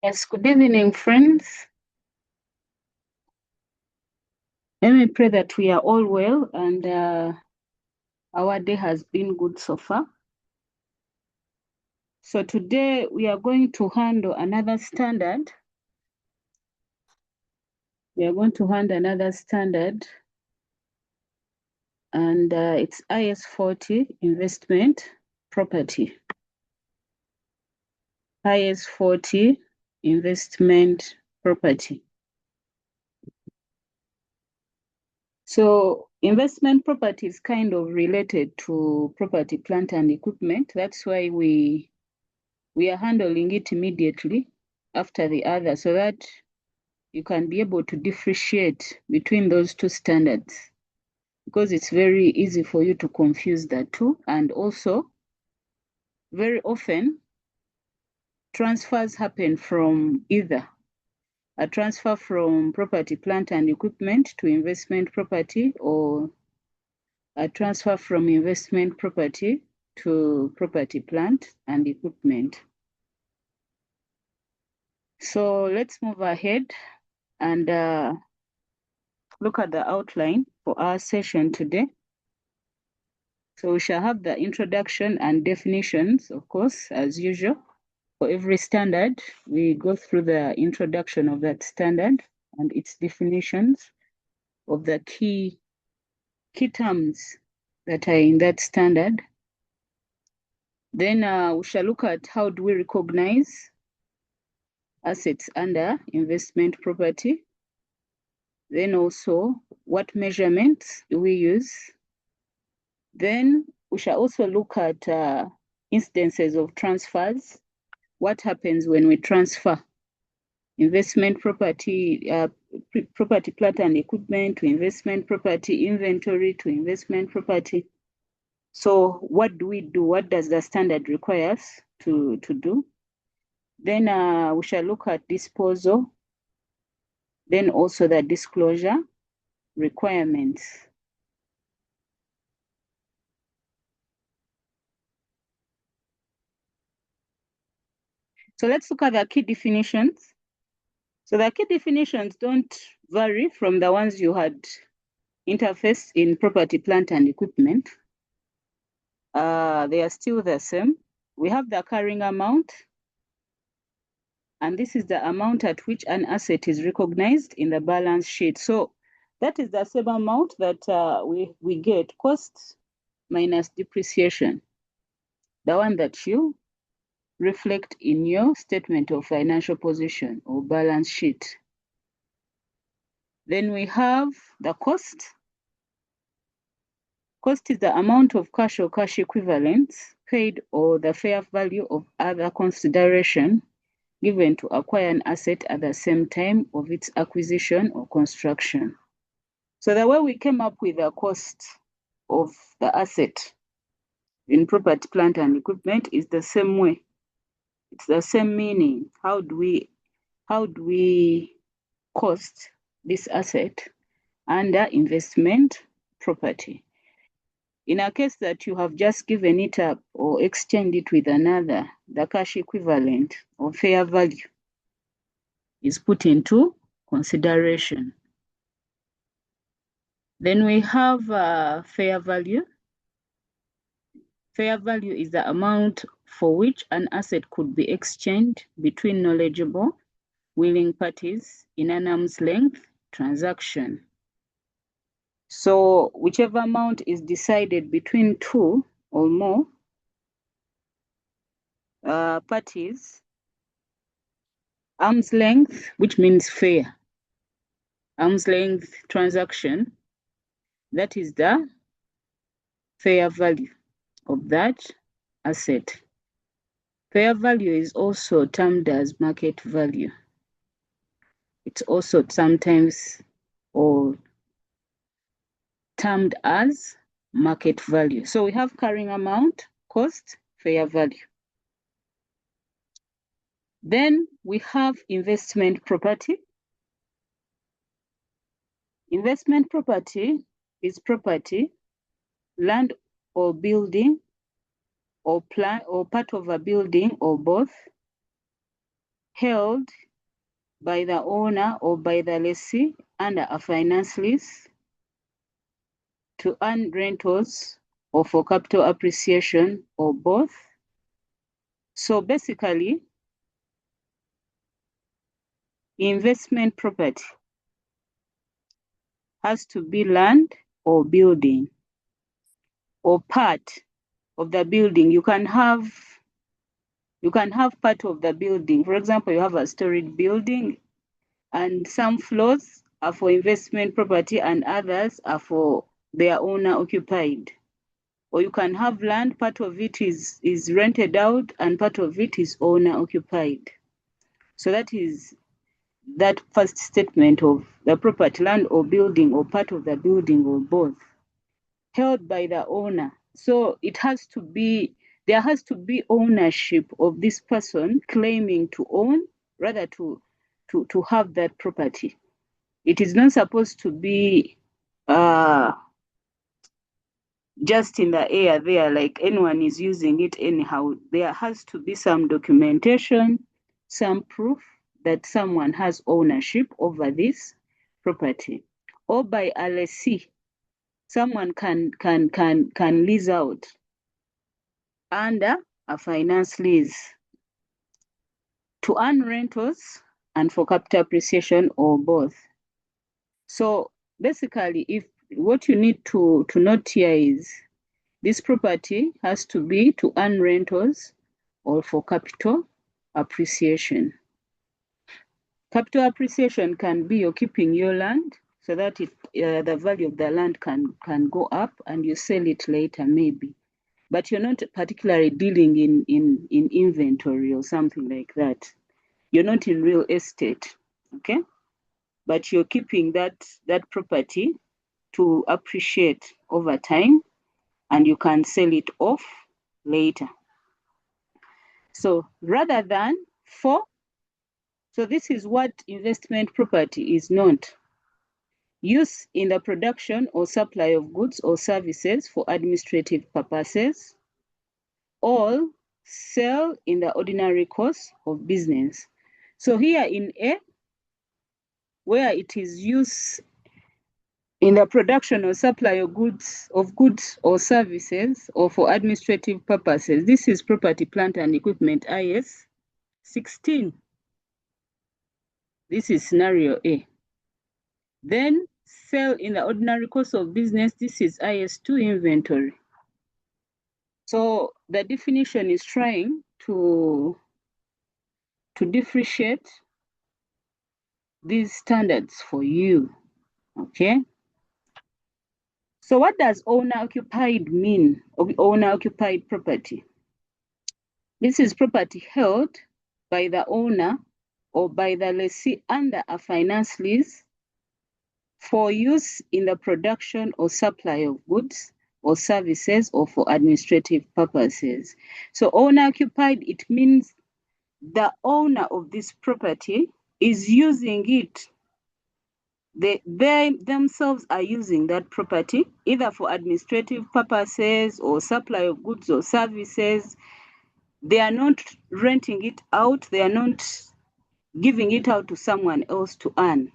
Yes, good evening, friends. Let me pray that we are all well and our day has been good so far. So today we are going to handle another standard. We are going to handle another standard, and it's IAS 40, investment property. IAS 40, investment property. So investment property is kind of related to property, plant, and equipment. That's why we are handling it immediately after the other so that you can be able to differentiate between those two standards, because it's very easy for you to confuse the two. And also, very often, transfers happen from either a transfer from property, plant, and equipment to investment property, or a transfer from investment property to property, plant, and equipment. So let's move ahead and look at the outline for our session today. So we shall have the introduction and definitions, of course, as usual. For every standard, we go through the introduction of that standard and its definitions of the key terms that are in that standard. Then we shall look at how do we recognize assets under investment property. Then also, what measurements do we use? Then we shall also look at instances of transfers. What happens when we transfer investment property, property, plant, and equipment to investment property, inventory to investment property? So what do we do? What does the standard require us to do? Then we shall look at disposal. Then also the disclosure requirements. So let's look at the key definitions. So the key definitions don't vary from the ones you had interfaced in property, plant, and equipment. They are still the same. We have the carrying amount, and this is the amount at which an asset is recognized in the balance sheet. So that is the same amount that we get, cost minus depreciation, the one that you reflect in your statement of financial position or balance sheet. Then we have the cost. Cost is the amount of cash or cash equivalents paid or the fair value of other consideration given to acquire an asset at the same time of its acquisition or construction. So the way we came up with the cost of the asset in property, plant, and equipment is the same way. It's the same meaning. How do we cost this asset under investment property? In a case that you have just given it up or exchanged it with another, the cash equivalent or fair value is put into consideration. Then we have fair value. Fair value is the amount for which an asset could be exchanged between knowledgeable, willing parties in an arm's length transaction. So whichever amount is decided between two or more parties, arm's length, which means fair, arm's length transaction, that is the fair value of that asset. Fair value is also termed as market value. It's also sometimes or termed as market value. So we have carrying amount, cost, fair value. Then we have investment property. Investment property is property, land or building, or plan or part of a building or both, held by the owner or by the lessee under a finance lease to earn rentals or for capital appreciation or both. So basically, investment property has to be land or building or part of the building. You can have part of the building. For example, you have a storied building and some floors are for investment property and others are for their owner occupied. Or you can have land, part of it is rented out and part of it is owner occupied. So that is that first statement of the property, land or building or part of the building or both, held by the owner. So it has to be, there has to be ownership of this person claiming to own, rather to have that property. It is not supposed to be just in the air there, like anyone is using it anyhow. There has to be some documentation, some proof that someone has ownership over this property. Or by a lessee, someone can lease out under a finance lease to earn rentals and for capital appreciation or both. So basically, if what you need to note here is this property has to be to earn rentals or for capital appreciation. Capital appreciation can be you're keeping your land so that the value of the land can go up and you sell it later maybe. But you're not particularly dealing in inventory or something like that. You're not in real estate, okay? But you're keeping that property to appreciate over time and you can sell it off later. So rather than for, so this is what investment property is not. Use in the production or supply of goods or services for administrative purposes, or sell in the ordinary course of business. So here in A, where it is used in the production or supply of goods or services or for administrative purposes. This is Property, Plant and Equipment IAS 16. This is scenario A. Then sell in the ordinary course of business. This is IS2 inventory. So the definition is trying to differentiate these standards for you, okay? So what does owner-occupied mean, owner-occupied property? This is property held by the owner or by the lessee under a finance lease for use in the production or supply of goods or services or for administrative purposes. So owner-occupied, it means the owner of this property is using it. They themselves are using that property either for administrative purposes or supply of goods or services. They are not renting it out. They are not giving it out to someone else to earn.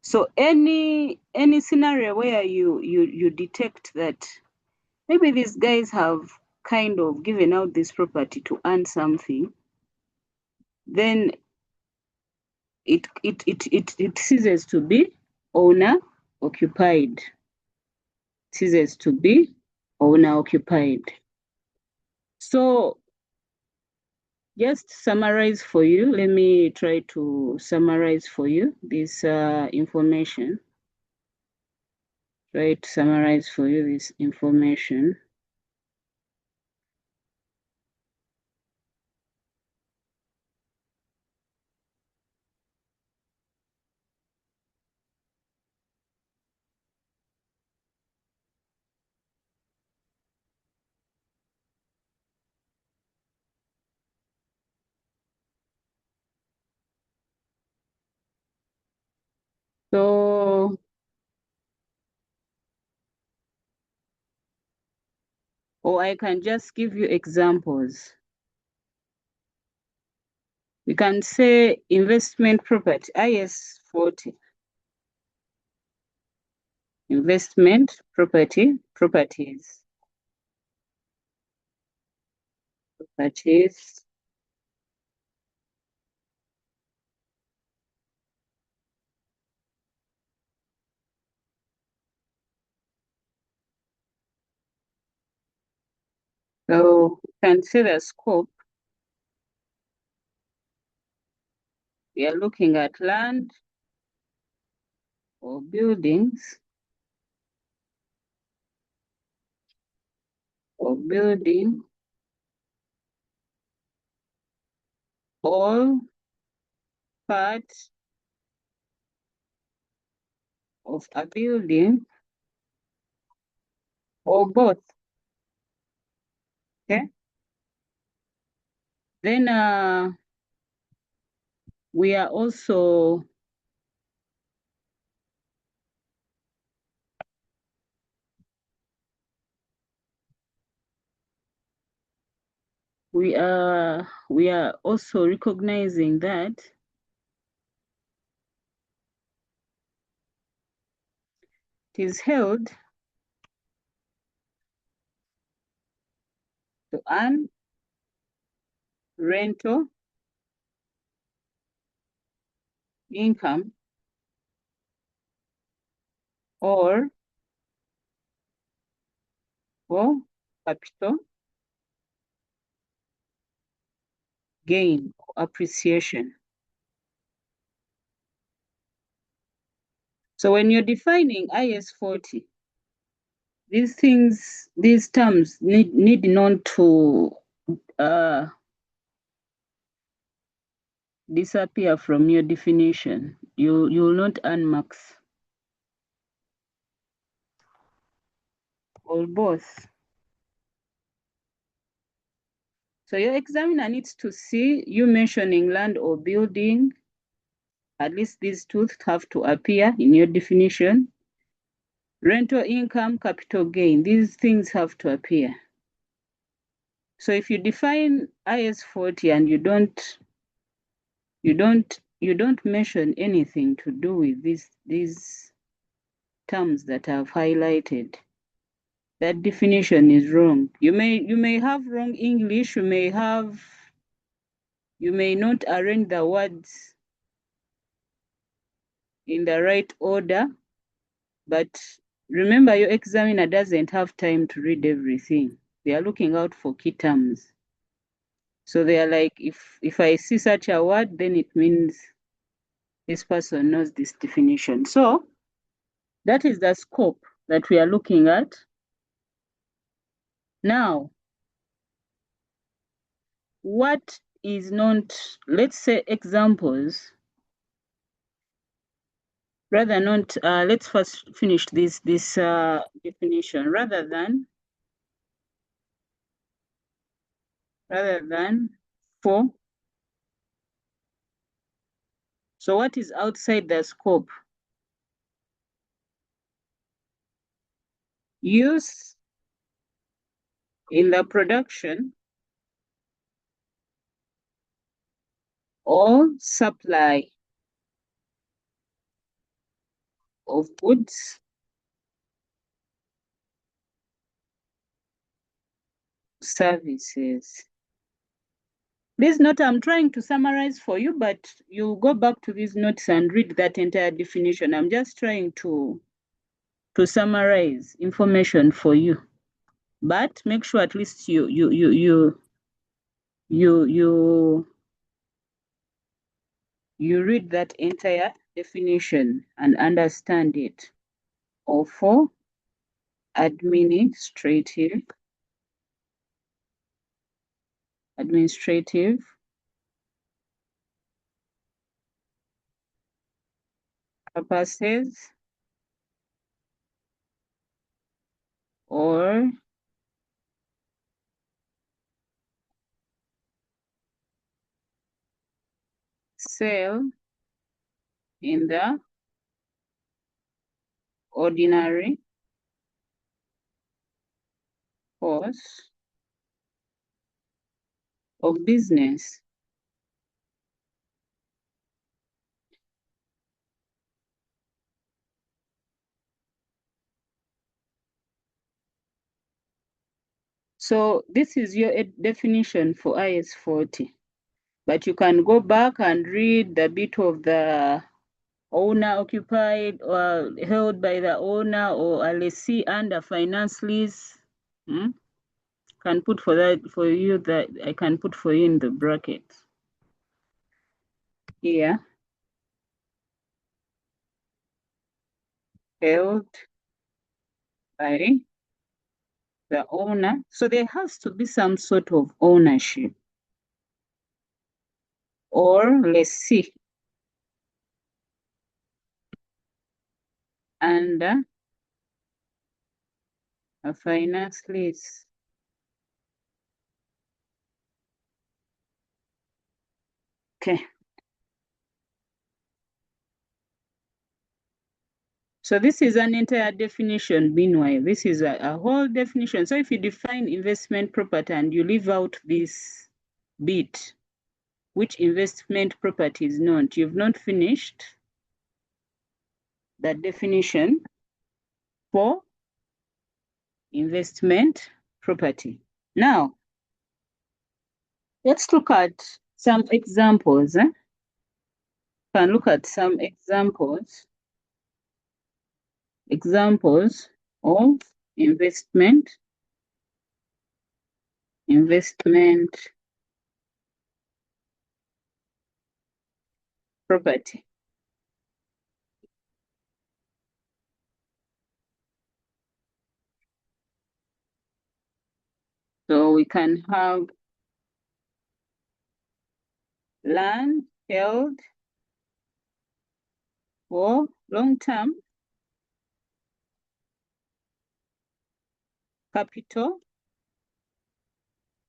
So any scenario where you detect that maybe these guys have kind of given out this property to earn something, then it ceases to be owner occupied. Ceases to be owner occupied. So just summarize for you. Let me try to summarize for you this information. Try to summarize for you this information. So, or I can just give you examples. We can say investment property, IAS 40. Investment property, properties. Properties. So we can see the scope. We are looking at land or buildings or building all part of a building or both. Okay. Then we are also recognizing that it is held to earn rental income or for capital gain or appreciation. So when you're defining IS 40, these terms need not to disappear from your definition. You will not earn marks. Or both. So your examiner needs to see you mentioning land or building. At least these two have to appear in your definition. Rental income, capital gain, these things have to appear. So if you define IS 40 and you don't mention anything to do with these terms that I've highlighted, that definition is wrong. You may have wrong English, you may not arrange the words in the right order, but remember your examiner doesn't have time to read everything. They are looking out for key terms. So they are like, if I see such a word, then it means this person knows this definition. So that is the scope that we are looking at. Now, what is not, let's say examples, rather not, let's first finish this definition, rather than for. So what is outside the scope? Use in the production or supply of goods, services. This note I'm trying to summarize for you, but you go back to these notes and read that entire definition. I'm just trying to summarize information for you. But make sure at least you read that entire definition and understand it. Or for administrative purposes or sale in the ordinary course of business. So this is your definition for IS 40. But you can go back and read the bit of the owner occupied or held by the owner or a lessee under finance lease. Can put for that for you that I can put for you in the bracket. Here. Held by the owner. So there has to be some sort of ownership or lessee under a finance lease. Okay. So this is an entire definition, meanwhile. This is a whole definition. So if you define investment property and you leave out this bit, which investment property is not, you've not finished the definition for investment property. Now, let's look at some examples. Can look at some examples of investment property. So we can have land held for long-term capital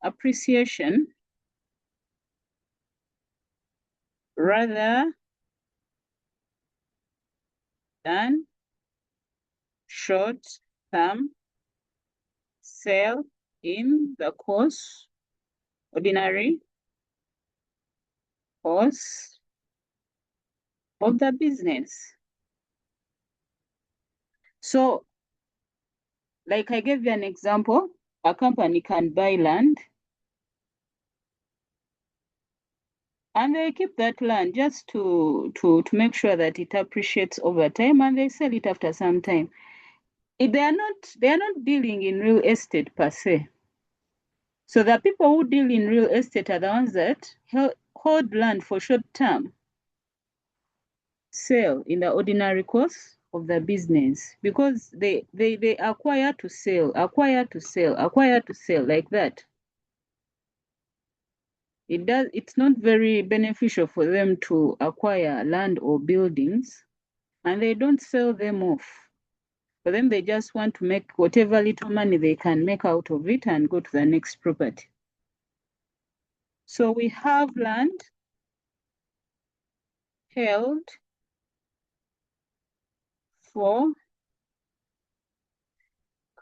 appreciation rather than short-term sale in the ordinary course of the business. So, like I gave you an example, a company can buy land and they keep that land just to make sure that it appreciates over time, and they sell it after some time. They are not dealing in real estate per se. So the people who deal in real estate are the ones that hold land for short term sale in the ordinary course of the business, because they acquire to sell like that. It's not very beneficial for them to acquire land or buildings and they don't sell them off. For them, they just want to make whatever little money they can make out of it and go to the next property. So we have land held for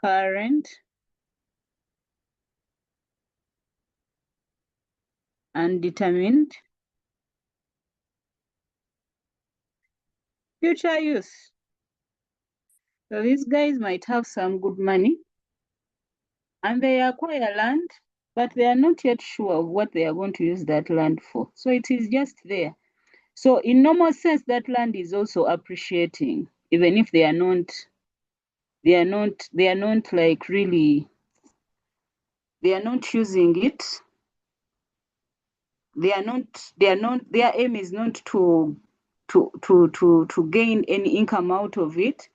current and determined future use. So these guys might have some good money and they acquire land, but they are not yet sure of what they are going to use that land for. So it is just there. So in normal sense, that land is also appreciating, even if they are not like really, they are not using it. Their aim is not to gain any income out of it.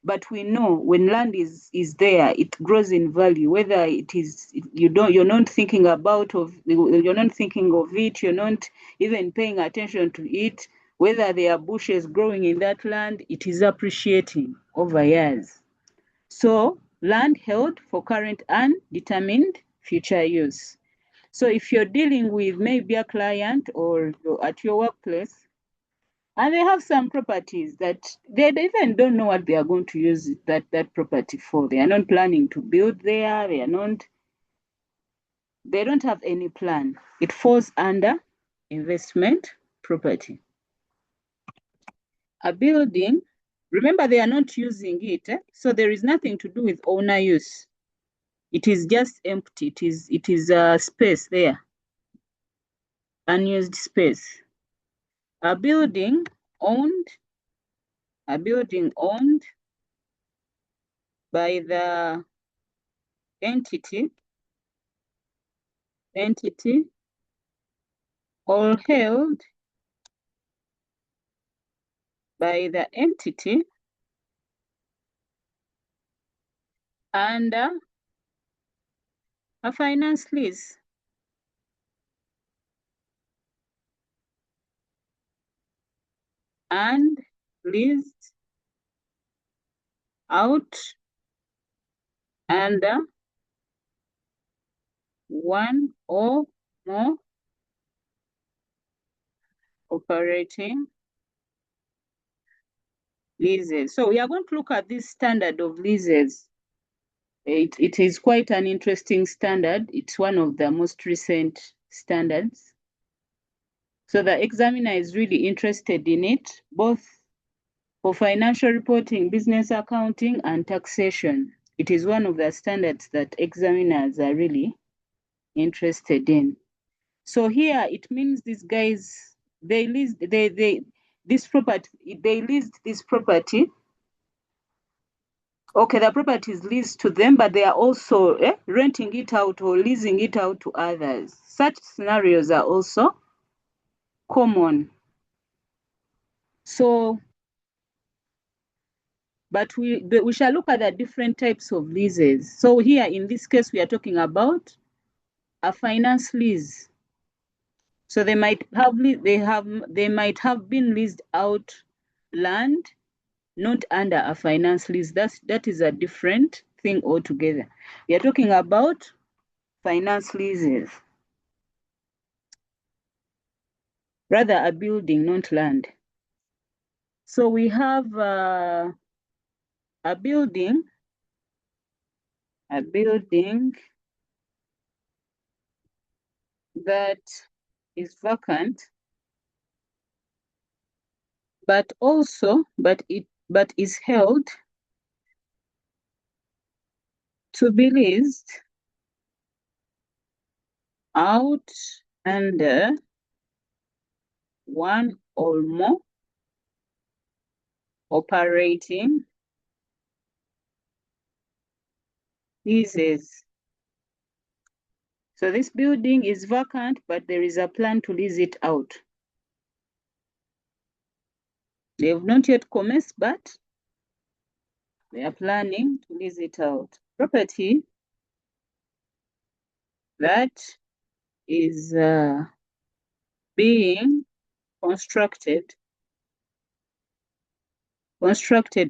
But we know when land is there, it grows in value. Whether it is you're not thinking about you're not thinking of it, you're not even paying attention to it. Whether there are bushes growing in that land, it is appreciating over years. So land held for current and determined future use. So if you're dealing with maybe a client or at your workplace, and they have some properties that they even don't know what they are going to use that property for. They are not planning to build there. They don't have any plan. It falls under investment property. A building, remember they are not using it, so there is nothing to do with owner use. It is just empty. It is a space there, unused space. A building owned by the entity or held by the entity under a finance lease. And leased out under one or more operating leases. So we are going to look at this standard of leases. It is quite an interesting standard. It's one of the most recent standards. So the examiner is really interested in it, both for financial reporting, business accounting, and taxation. It is one of the standards that examiners are really interested in. So here it means these guys, they leased this property. Okay, the property is leased to them, but they are also renting it out or leasing it out to others. Such scenarios are also common. So, but we shall look at the different types of leases. So here in this case, we are talking about a finance lease. So they might have been leased out land, not under a finance lease. That is a different thing altogether. We are talking about finance leases. Rather a building, not land. So we have a building that is vacant, but is held to be leased out under one or more operating leases. So this building is vacant, but there is a plan to lease it out. They have not yet commenced, but they are planning to lease it out. Property that is being constructed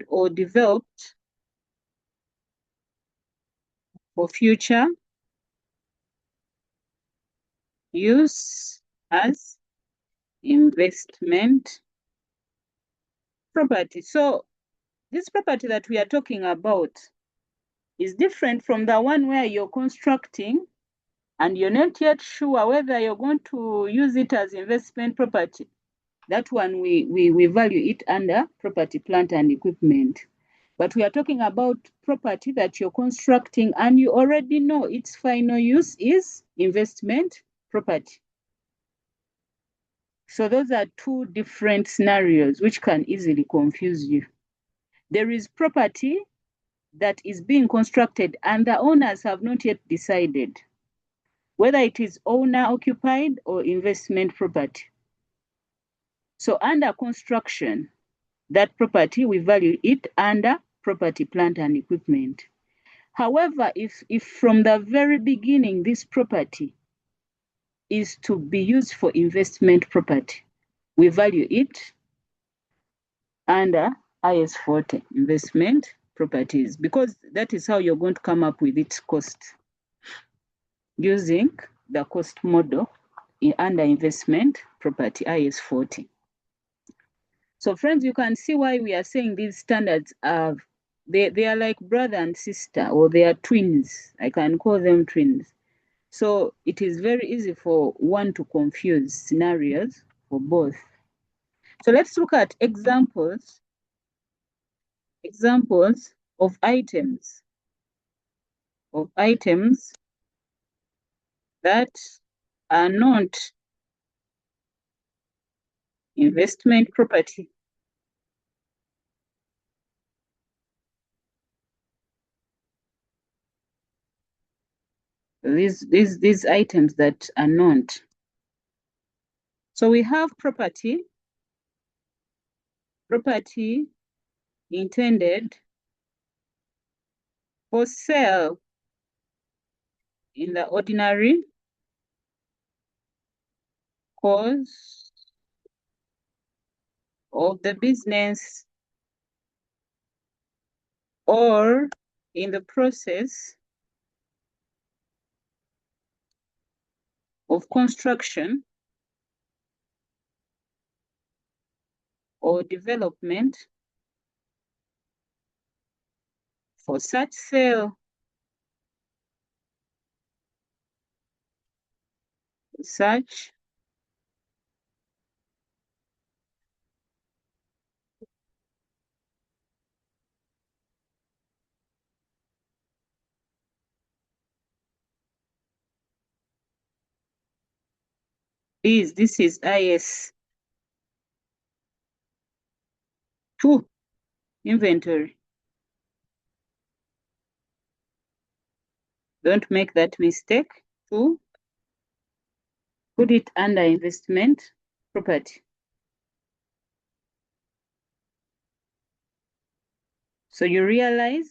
or developed for future use as investment property. So this property that we are talking about is different from the one where you're constructing and you're not yet sure whether you're going to use it as investment property. That one we value it under property, plant, and equipment. But we are talking about property that you're constructing and you already know its final use is investment property. So those are two different scenarios which can easily confuse you. There is property that is being constructed and the owners have not yet decided whether it is owner occupied or investment property. So under construction, that property, we value it under property, plant, and equipment. However, if from the very beginning this property is to be used for investment property, we value it under IAS 40, investment properties, because that is how you're going to come up with its cost, using the cost model under investment property, IAS 40. So friends, you can see why we are saying these standards are, they are like brother and sister, or they are twins. I can call them twins. So it is very easy for one to confuse scenarios for both. So let's look at examples of items of items that are not investment property. These items that are not. So we have property intended for sale in the ordinary course of the business or in the process of construction or development. For such sale, such this is IS 2 inventory. Don't make that mistake. 2, put it under investment property. So you realize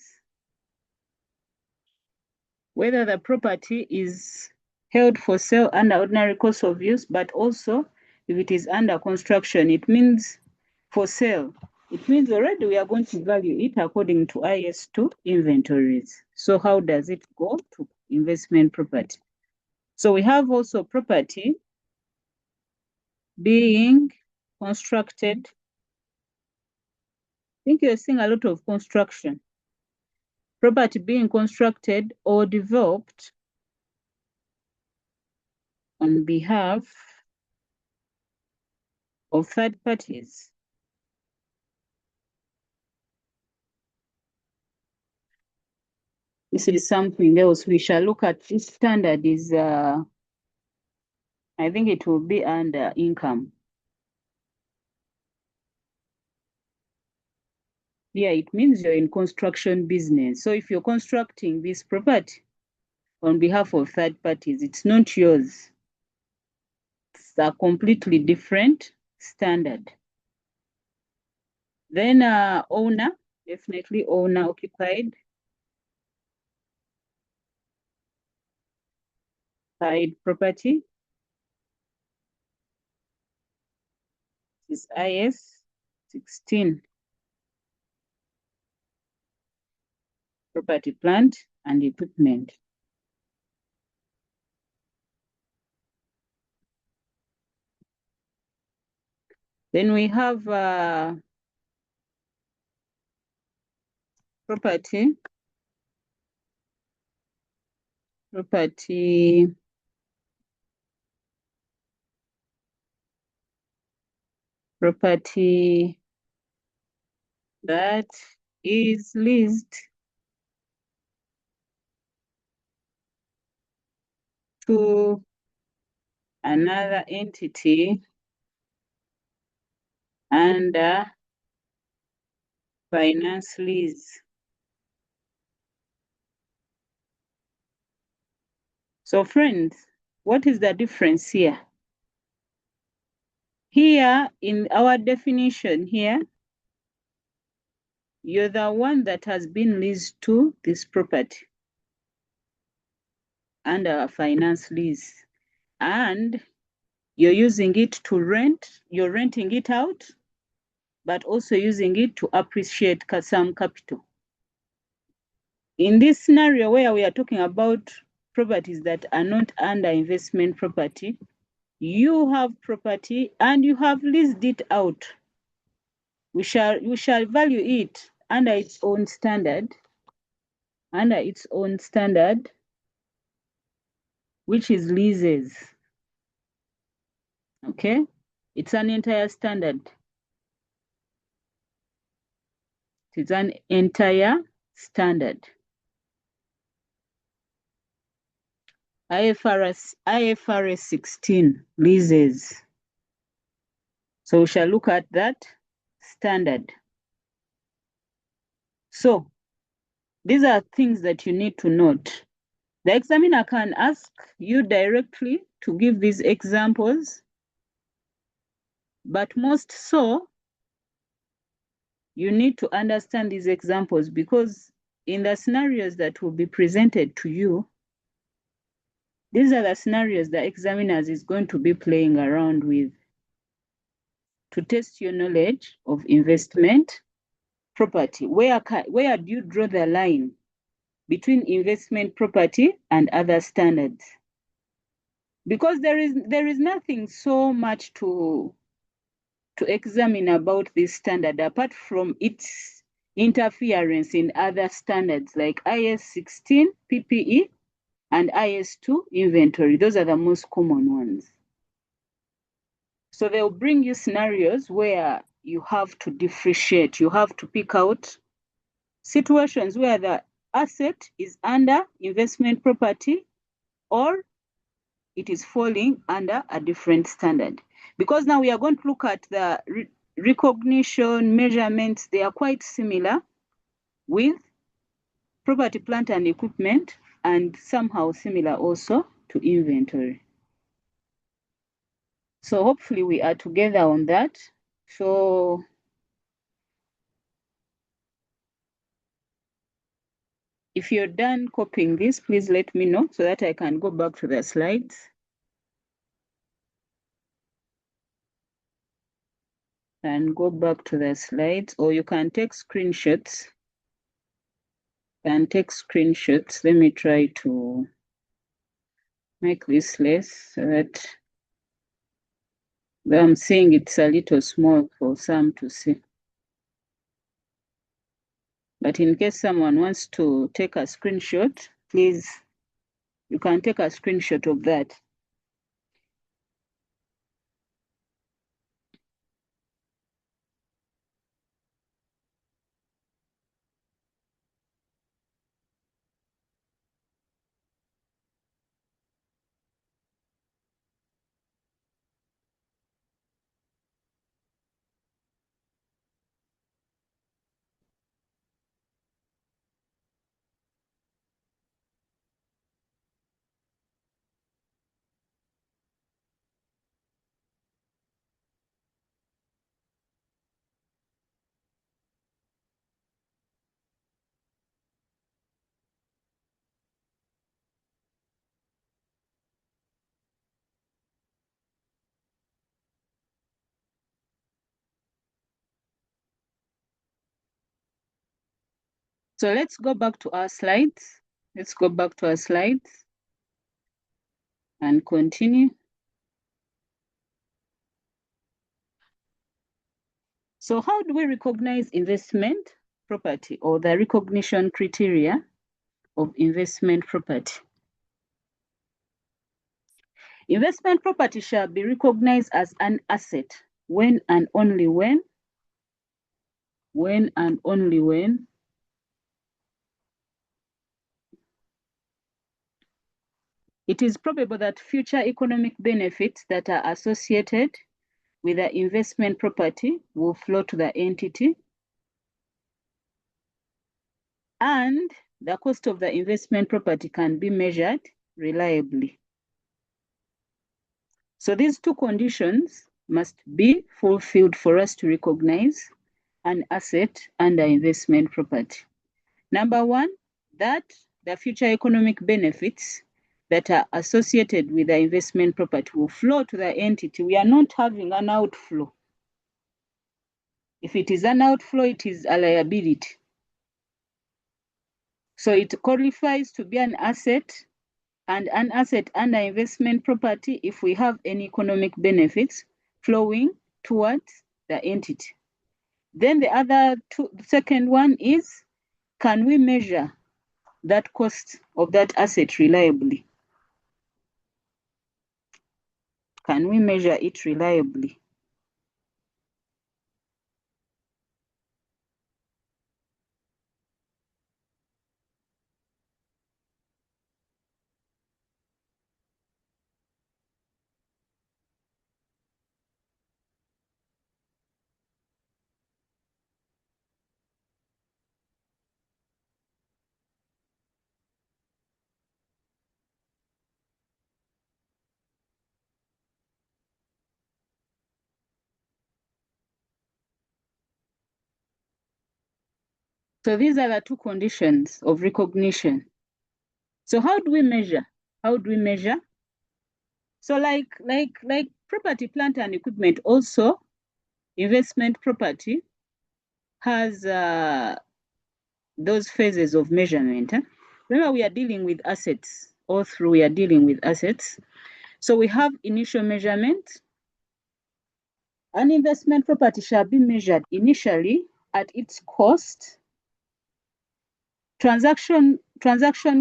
whether the property is held for sale under ordinary course of use, but also if it is under construction, it means for sale. It means already we are going to value it according to IS2 inventories. So how does it go to investment property? So we have also property being constructed. I think you're seeing a lot of construction. Property being constructed or developed on behalf of third parties. This is something else we shall look at. This standard is, I think it will be under income. Yeah, it means you're in construction business. So if you're constructing this property on behalf of third parties, it's not yours. It's a completely different standard. Then owner, definitely owner occupied. Property is IS 16. Property, plant, and equipment. Then we have property that is leased to another entity under finance lease. So friends, what is the difference here? Here in our definition here, you're the one that has been leased to this property under a finance lease, and you're using it to rent, you're renting it out, but also using it to appreciate some capital. In this scenario where we are talking about properties that are not under investment property, you have property and you have leased it out. We shall value it under its own standard, which is leases. Okay, it's an entire standard. It's an entire standard. IFRS 16 leases. So we shall look at that standard. So these are things that you need to note. The examiner can ask you directly to give these examples, but most so, you need to understand these examples because in the scenarios that will be presented to you, these are the scenarios the examiners is going to be playing around with to test your knowledge of investment property. Where do you draw the line between investment property and other standards? Because there is nothing so much to examine about this standard apart from its interference in other standards like IAS 16 PPE and IAS 2 inventory. Those are the most common ones. So they'll bring you scenarios where you have to differentiate, you have to pick out situations where the asset is under investment property or it is falling under a different standard. Because now we are going to look at the recognition measurements. They are quite similar with property, plant and equipment, and somehow similar also to inventory. So hopefully we are together on that. So if you're done copying this, please let me know so that I can go back to the slides. And go back to the slides, or you can take screenshots. Let me try to make this less so that I'm seeing it's a little small for some to see. But in case someone wants to take a screenshot, please, you can take a screenshot of that. So let's go back to our slides. And continue. So how do we recognize investment property or the recognition criteria of investment property? Investment property shall be recognized as an asset when and only when it is probable that future economic benefits that are associated with the investment property will flow to the entity, and the cost of the investment property can be measured reliably. So these two conditions must be fulfilled for us to recognize an asset under investment property. Number one, that the future economic benefits that are associated with the investment property will flow to the entity. We are not having an outflow. If it is an outflow, it is a liability. So it qualifies to be an asset, and an asset under investment property if we have any economic benefits flowing towards the entity. Then the second one is, can we measure that cost of that asset reliably? Can we measure it reliably? So these are the two conditions of recognition. So how do we measure? How do we measure? So like property, plant and equipment, also investment property has those phases of measurement. Remember, we are dealing with assets. All through, we are dealing with assets. So we have initial measurement. An investment property shall be measured initially at its cost. Transaction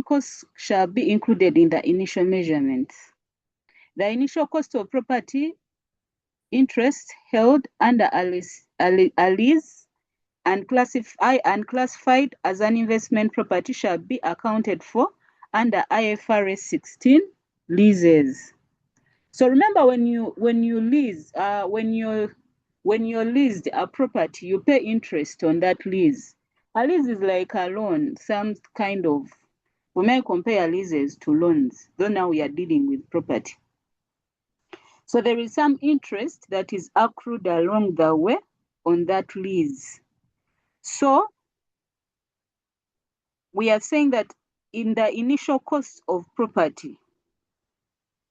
costs shall be included in the initial measurement. The initial cost of property, interest held under a lease and classified as an investment property shall be accounted for under IFRS 16 leases. So remember, when you lease, when you're leased a property, you pay interest on that lease. A lease is like a loan, some kind of. We may compare leases to loans, though now we are dealing with property. So there is some interest that is accrued along the way on that lease. So we are saying that in the initial cost of property,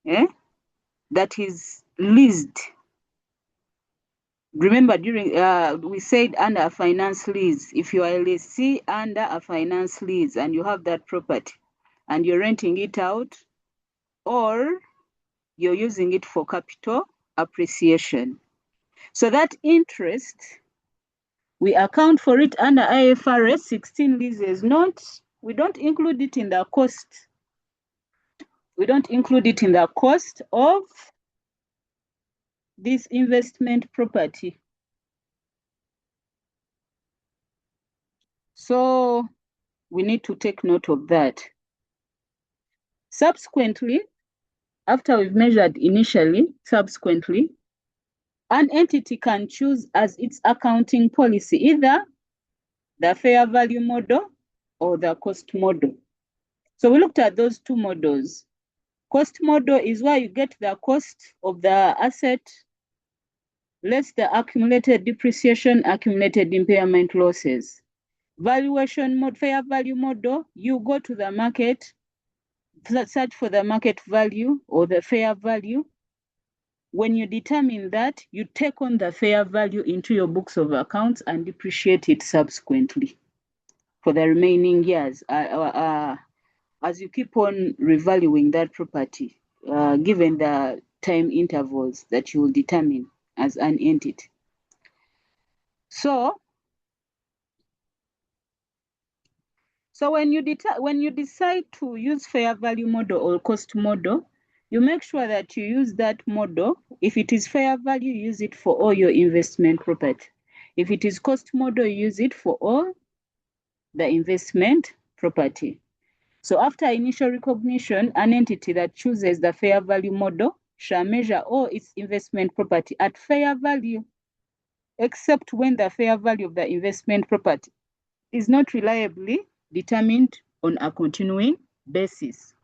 that is leased. Remember, during we said under a finance lease, if you are a lessee under a finance lease and you have that property and you're renting it out, or you're using it for capital appreciation. So that interest, we account for it under IFRS 16 leases. We don't include it in the cost. We don't include it in the cost of this investment property. So we need to take note of that. Subsequently, after we've measured initially, an entity can choose as its accounting policy either the fair value model or the cost model. So we looked at those two models. Cost model is where you get the cost of the asset less the accumulated depreciation, accumulated impairment losses. Valuation mode, fair value model, you go to the market, search for the market value or the fair value. When you determine that, you take on the fair value into your books of accounts and depreciate it subsequently for the remaining years as you keep on revaluing that property, given the time intervals that you will determine as an entity. So when you decide to use fair value model or cost model, you make sure that you use that model. If it is fair value, use it for all your investment property. If it is cost model, use it for all the investment property. So after initial recognition, an entity that chooses the fair value model shall measure all its investment property at fair value, except when the fair value of the investment property is not reliably determined on a continuing basis.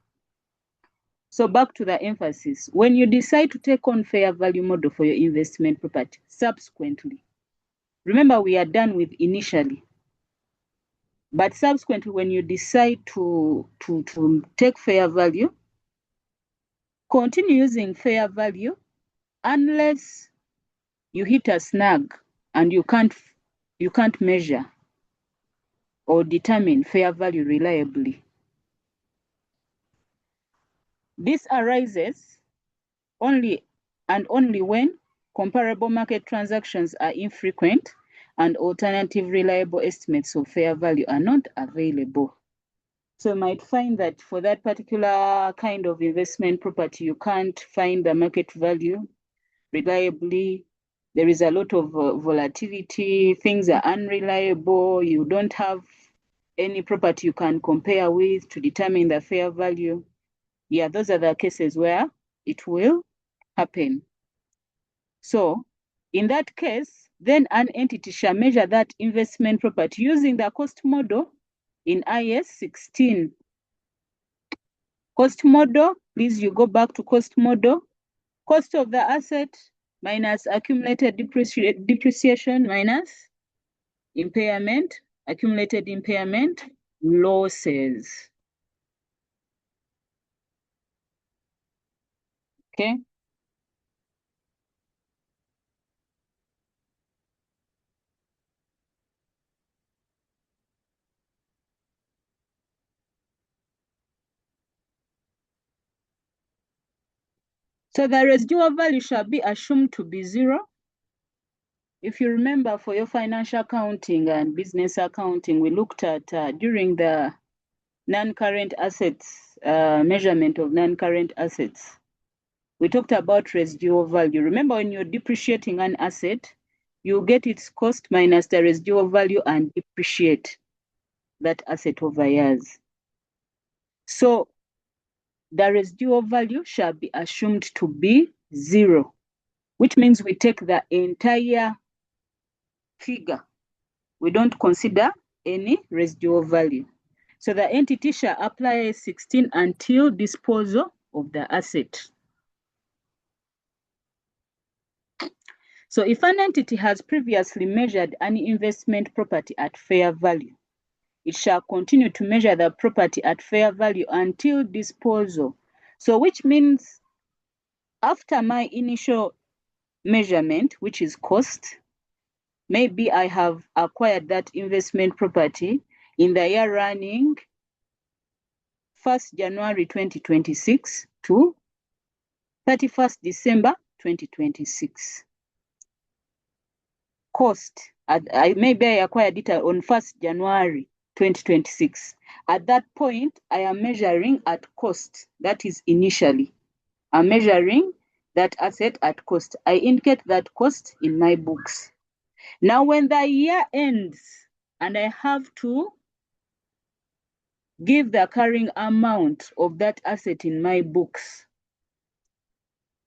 So back to the emphasis. When you decide to take on fair value model for your investment property, subsequently, remember we are done with initially. But subsequently, when you decide to take fair value, continue using fair value unless you hit a snag and you can't measure or determine fair value reliably. This arises only when comparable market transactions are infrequent and alternative reliable estimates of fair value are not available. So you might find that for that particular kind of investment property, you can't find the market value reliably. There is a lot of volatility, things are unreliable, you don't have any property you can compare with to determine the fair value. Yeah, those are the cases where it will happen. So in that case, then an entity shall measure that investment property using the cost model in IAS 16. Cost model, please you go back to cost model. Cost of the asset minus accumulated depreciation minus impairment accumulated impairment, losses. Okay. So the residual value shall be assumed to be 0. If you remember, for your financial accounting and business accounting, we looked at during the non-current assets, measurement of non-current assets. We talked about residual value. Remember, when you're depreciating an asset, you get its cost minus the residual value and depreciate that asset over years. So the residual value shall be assumed to be 0, which means we take the entire figure. We don't consider any residual value. So the entity shall apply 16 until disposal of the asset. So if an entity has previously measured an investment property at fair value, it shall continue to measure the property at fair value until disposal. So which means after my initial measurement, which is cost, maybe I have acquired that investment property in the year running 1st January 2026 to 31st December 2026. Cost, maybe I acquired it on 1st January 2026. At that point, I am measuring at cost, that is initially. I'm measuring that asset at cost. I indicate that cost in my books. Now, when the year ends and I have to give the carrying amount of that asset in my books,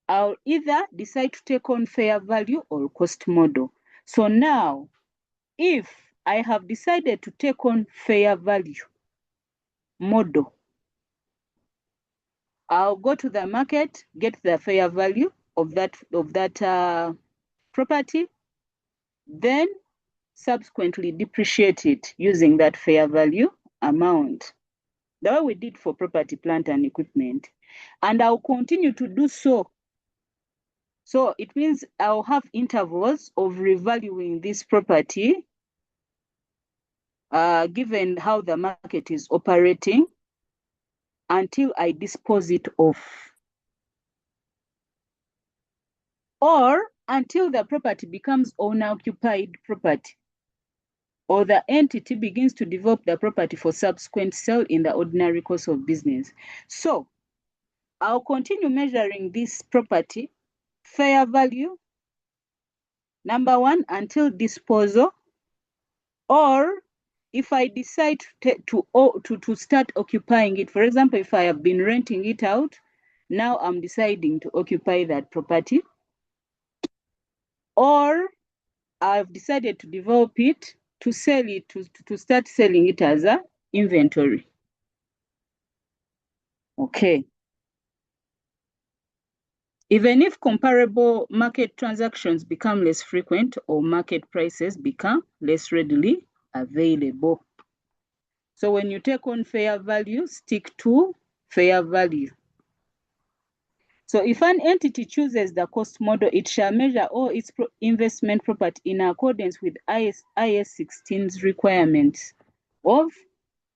I'll either decide to take on fair value or cost model. So now, if I have decided to take on fair value model, I'll go to the market, get the fair value of that property, then subsequently depreciate it using that fair value amount, the way we did for property, plant, and equipment. And I'll continue to do so. So it means I'll have intervals of revaluing this property given how the market is operating until I dispose it off, or until the property becomes owner-occupied property, or the entity begins to develop the property for subsequent sale in the ordinary course of business. So I'll continue measuring this property fair value, number 1, until disposal, or if I decide to start occupying it, for example, if I have been renting it out, now I'm deciding to occupy that property, or I've decided to develop it, to sell it, to start selling it as an inventory. Okay. Even if comparable market transactions become less frequent or market prices become less readily available. So when you take on fair value, stick to fair value. So if an entity chooses the cost model, it shall measure all its investment property in accordance with IAS 16's requirements of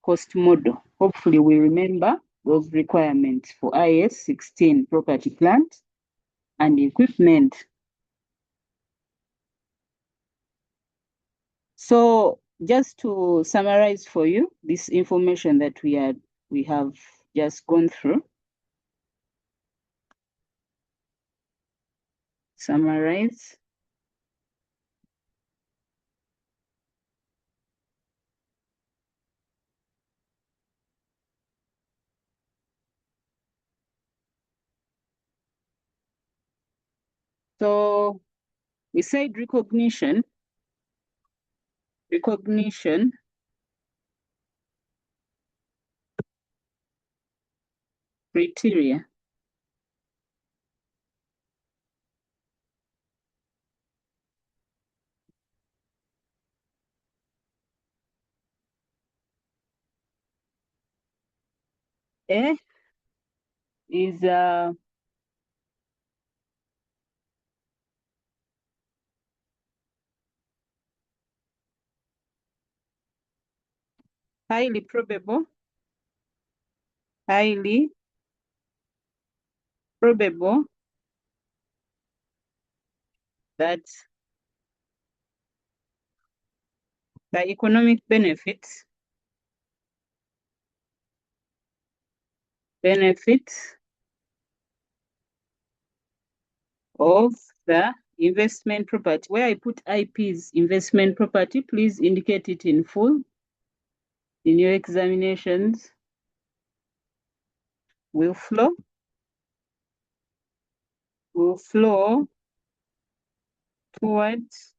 cost model. Hopefully we remember those requirements for IAS 16, property, plant, and equipment. So just to summarize for you this information that we have just gone through. Summarize. So we said recognition criteria. A is highly probable that the economic benefits of the investment property. Where I put IP's investment property, please indicate it in full in your examinations. Will flow towards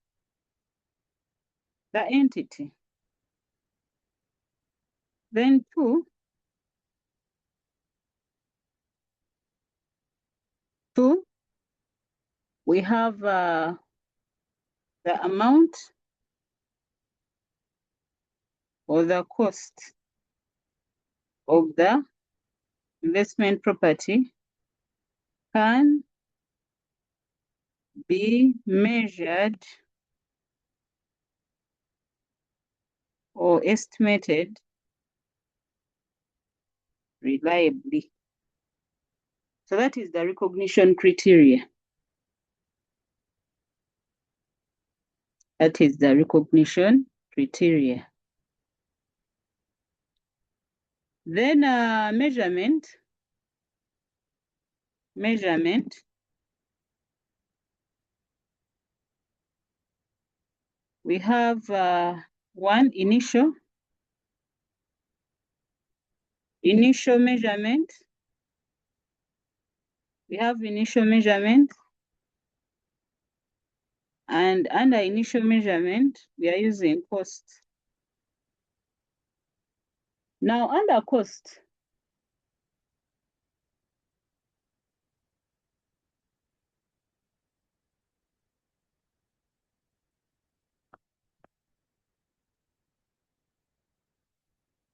the entity. Then two, we have the amount or the cost of the investment property can be measured or estimated reliably. So that is the recognition criteria. That is the recognition criteria. Then measurement. We have one initial measurement. We have initial measurement, and under initial measurement, we are using cost. Now under cost,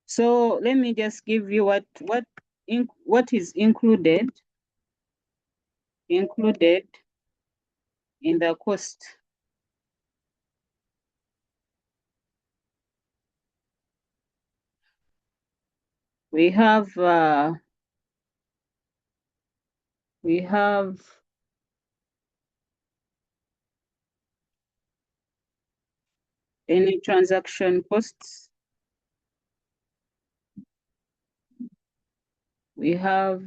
so let me just give you what is included in the cost. We have any transaction costs. We have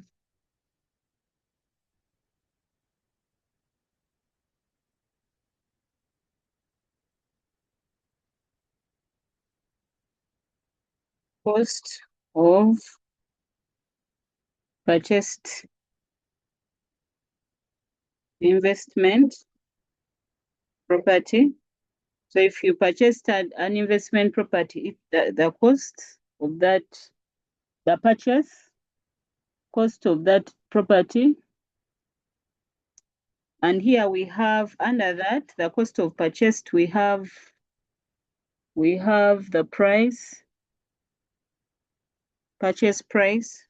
cost of purchased investment property. So if you purchased an investment property, the cost of that, the purchase cost of that property. And here we have under that, the cost of purchase, we have the price, purchase price.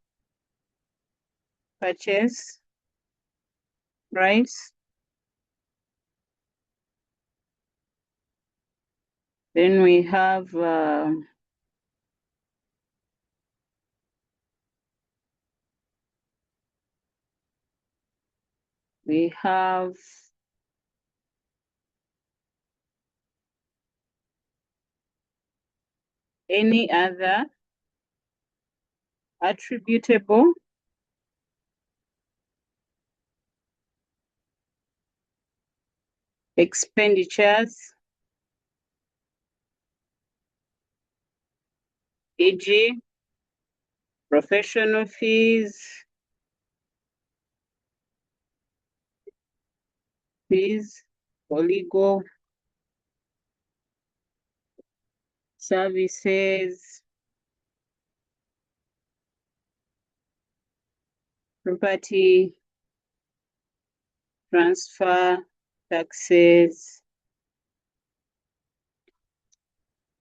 Then we have any other attributable expenditures, e.g., professional fees, for legal services, property transfer, taxes,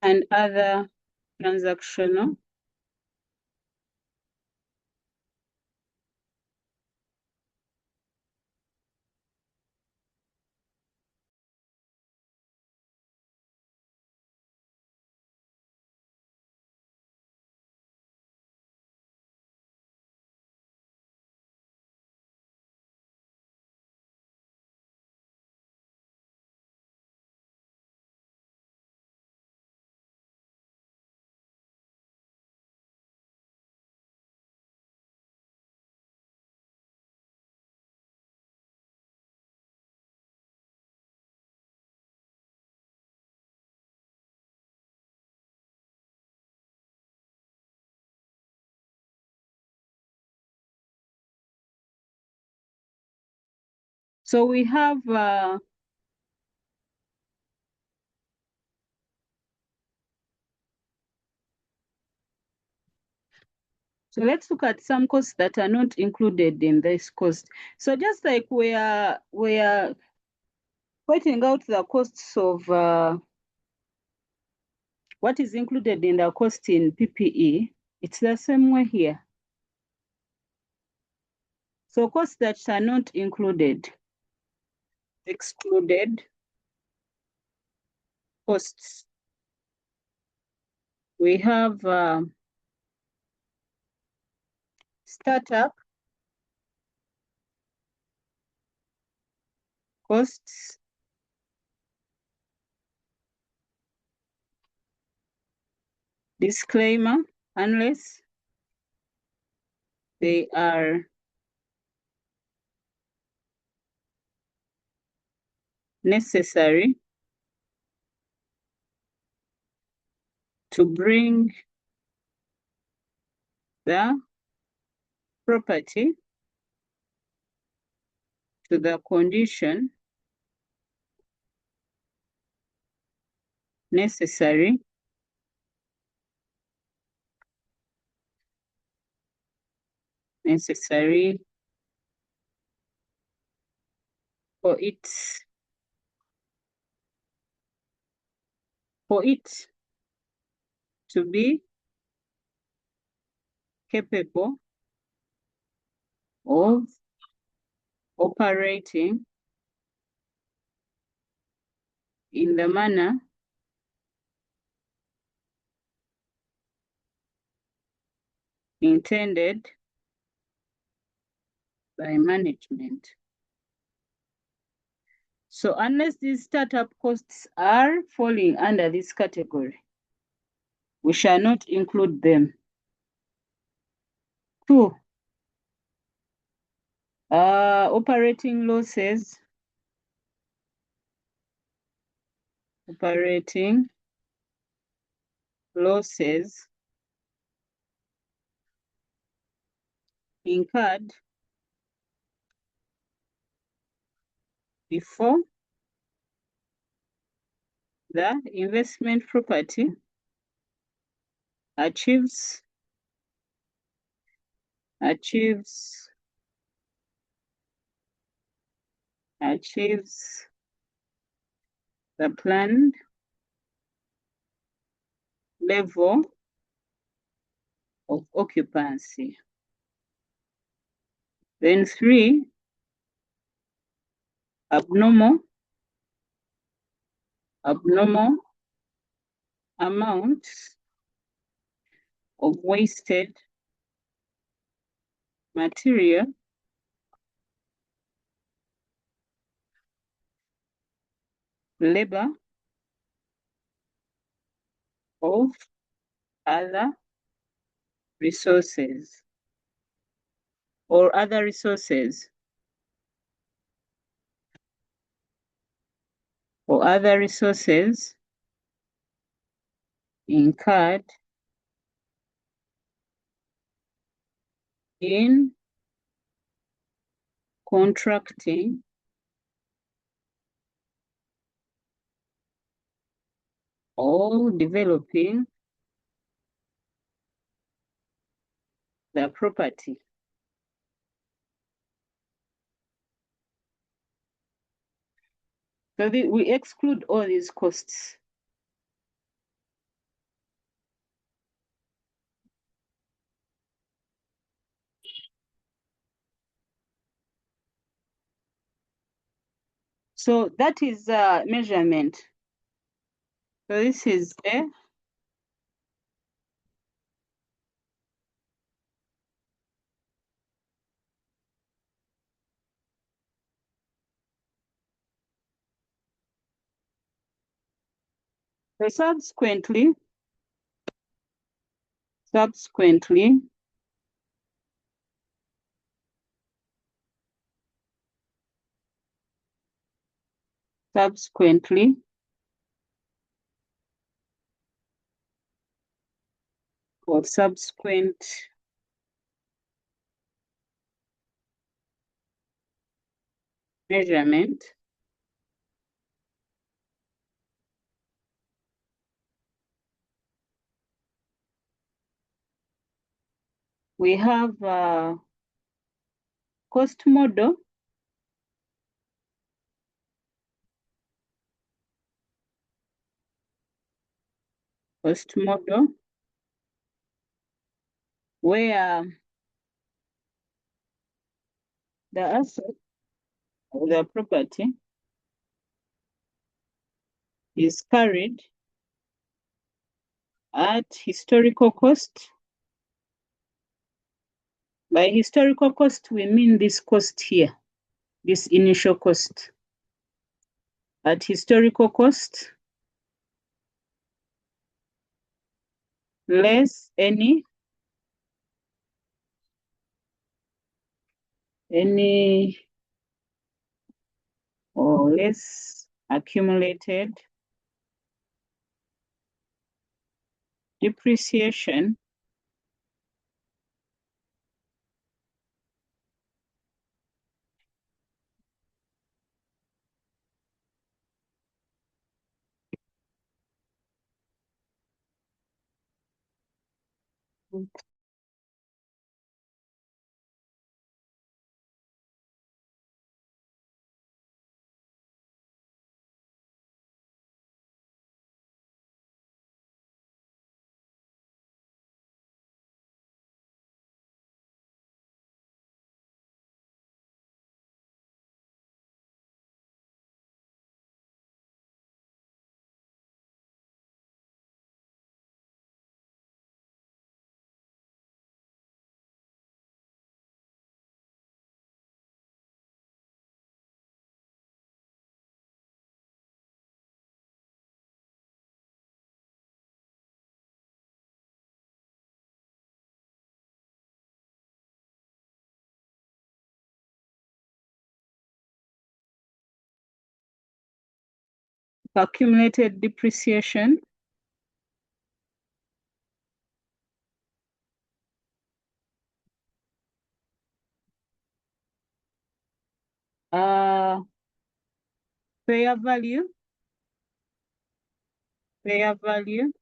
and other transactional So we have so let's look at some costs that are not included in this cost. So just like we are pointing out the costs of what is included in the cost in PPE, it's the same way here. So costs that are not included, excluded costs. We have startup costs, disclaimer, unless they are necessary to bring the property to the condition necessary for it to be capable of operating in the manner intended by management. So unless these startup costs are falling under this category, we shall not include them. 2, operating losses. Operating losses incurred before the investment property achieves the planned level of occupancy. Then 3, abnormal amounts of wasted material labor of other resources incurred in contracting or developing the property. So we exclude all these costs. So that is measurement. So this is a so subsequently or subsequent measurement, we have cost model, where the asset or the property is carried at historical cost. By historical cost, we mean this cost here, this initial cost. At historical cost, less any or less accumulated depreciation accumulated depreciation fair value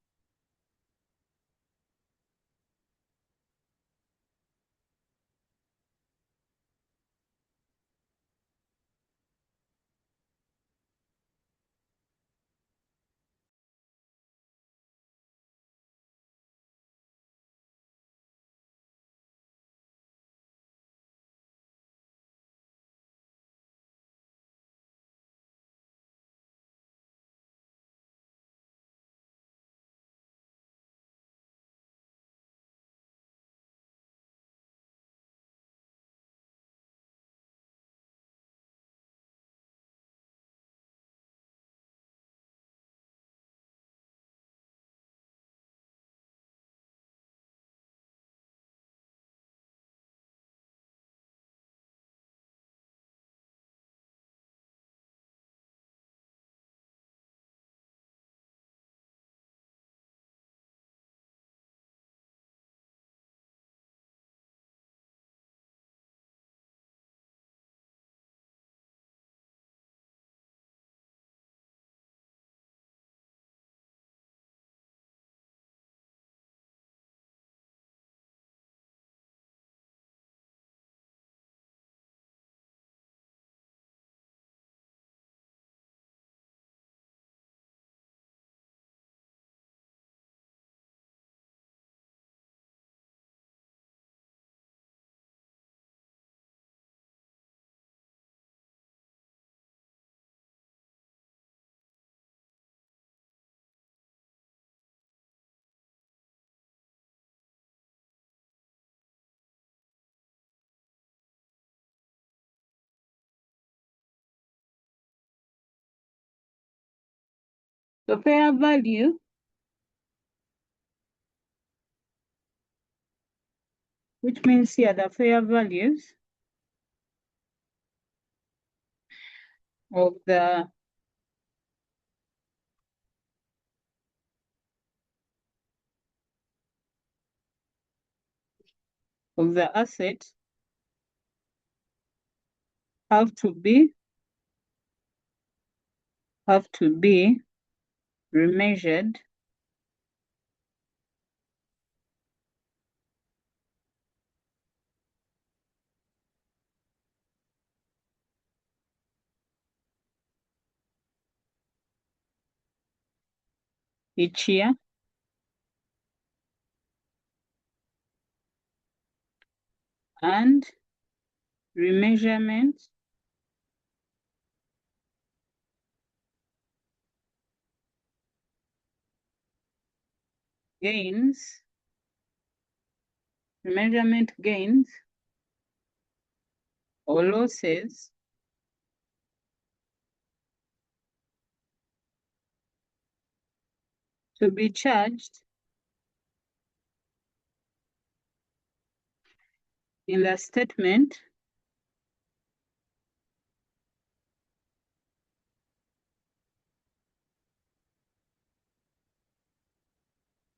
So fair value which means here the fair values of the asset have to be have to be remeasured each year and remeasurement gains, or losses to be charged in the statement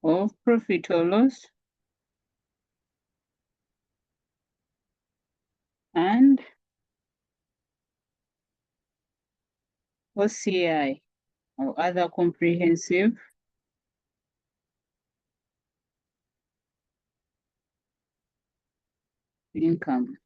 of profit or loss and OCI or other comprehensive income.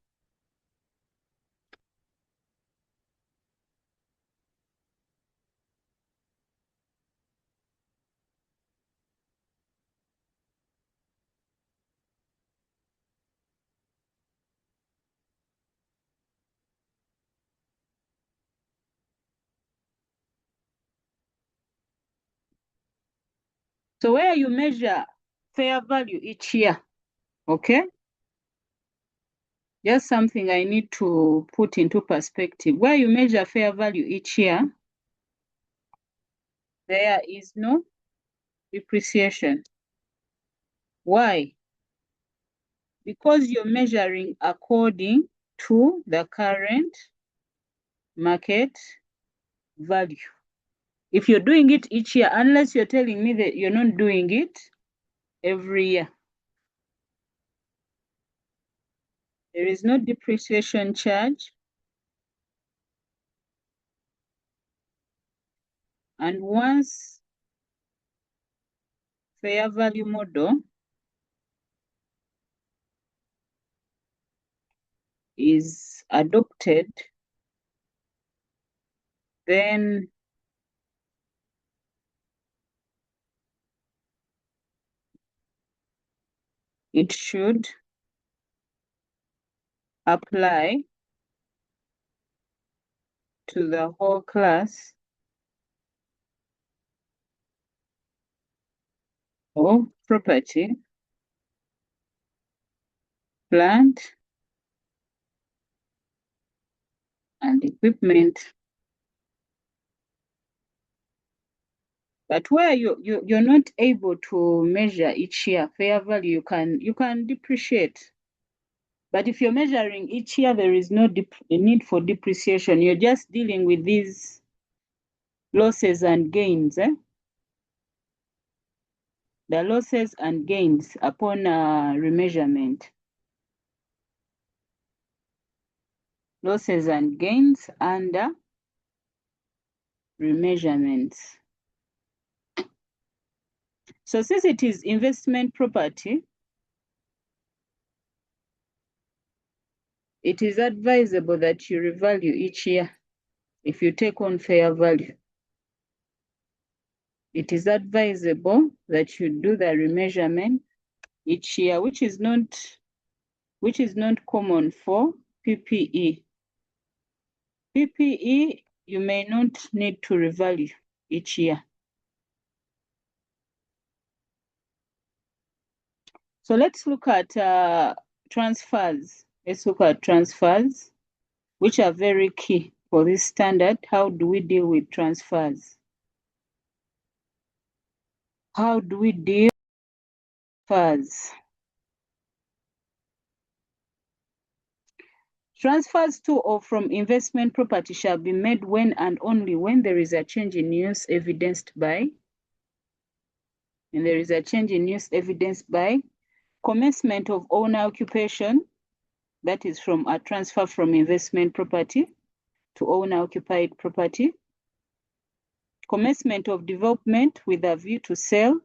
So where you measure fair value each year, okay? Just something I need to put into perspective. Where you measure fair value each year, there is no depreciation. Why? Because you're measuring according to the current market value. If you're doing it each year, unless you're telling me that you're not doing it every year, there is no depreciation charge. And once fair value model is adopted, then it should apply to the whole class of property, plant, and equipment. But where you're not able to measure each year fair value, you can depreciate. But if you're measuring each year, there is no need for depreciation. You're just dealing with these losses and gains. The losses and gains upon remeasurement. Losses and gains under remeasurements. So since it is investment property, it is advisable that you revalue each year if you take on fair value. It is advisable that you do the remeasurement each year, which is not common for PPE. PPE, you may not need to revalue each year. So let's look at transfers. Let's look at transfers, which are very key for this standard. How do we deal with transfers? How do we deal with transfers? Transfers to or from investment property shall be made when and only when there is a change in use evidenced by, commencement of owner occupation, that is from a transfer from investment property to owner occupied property, commencement of development with a view to sell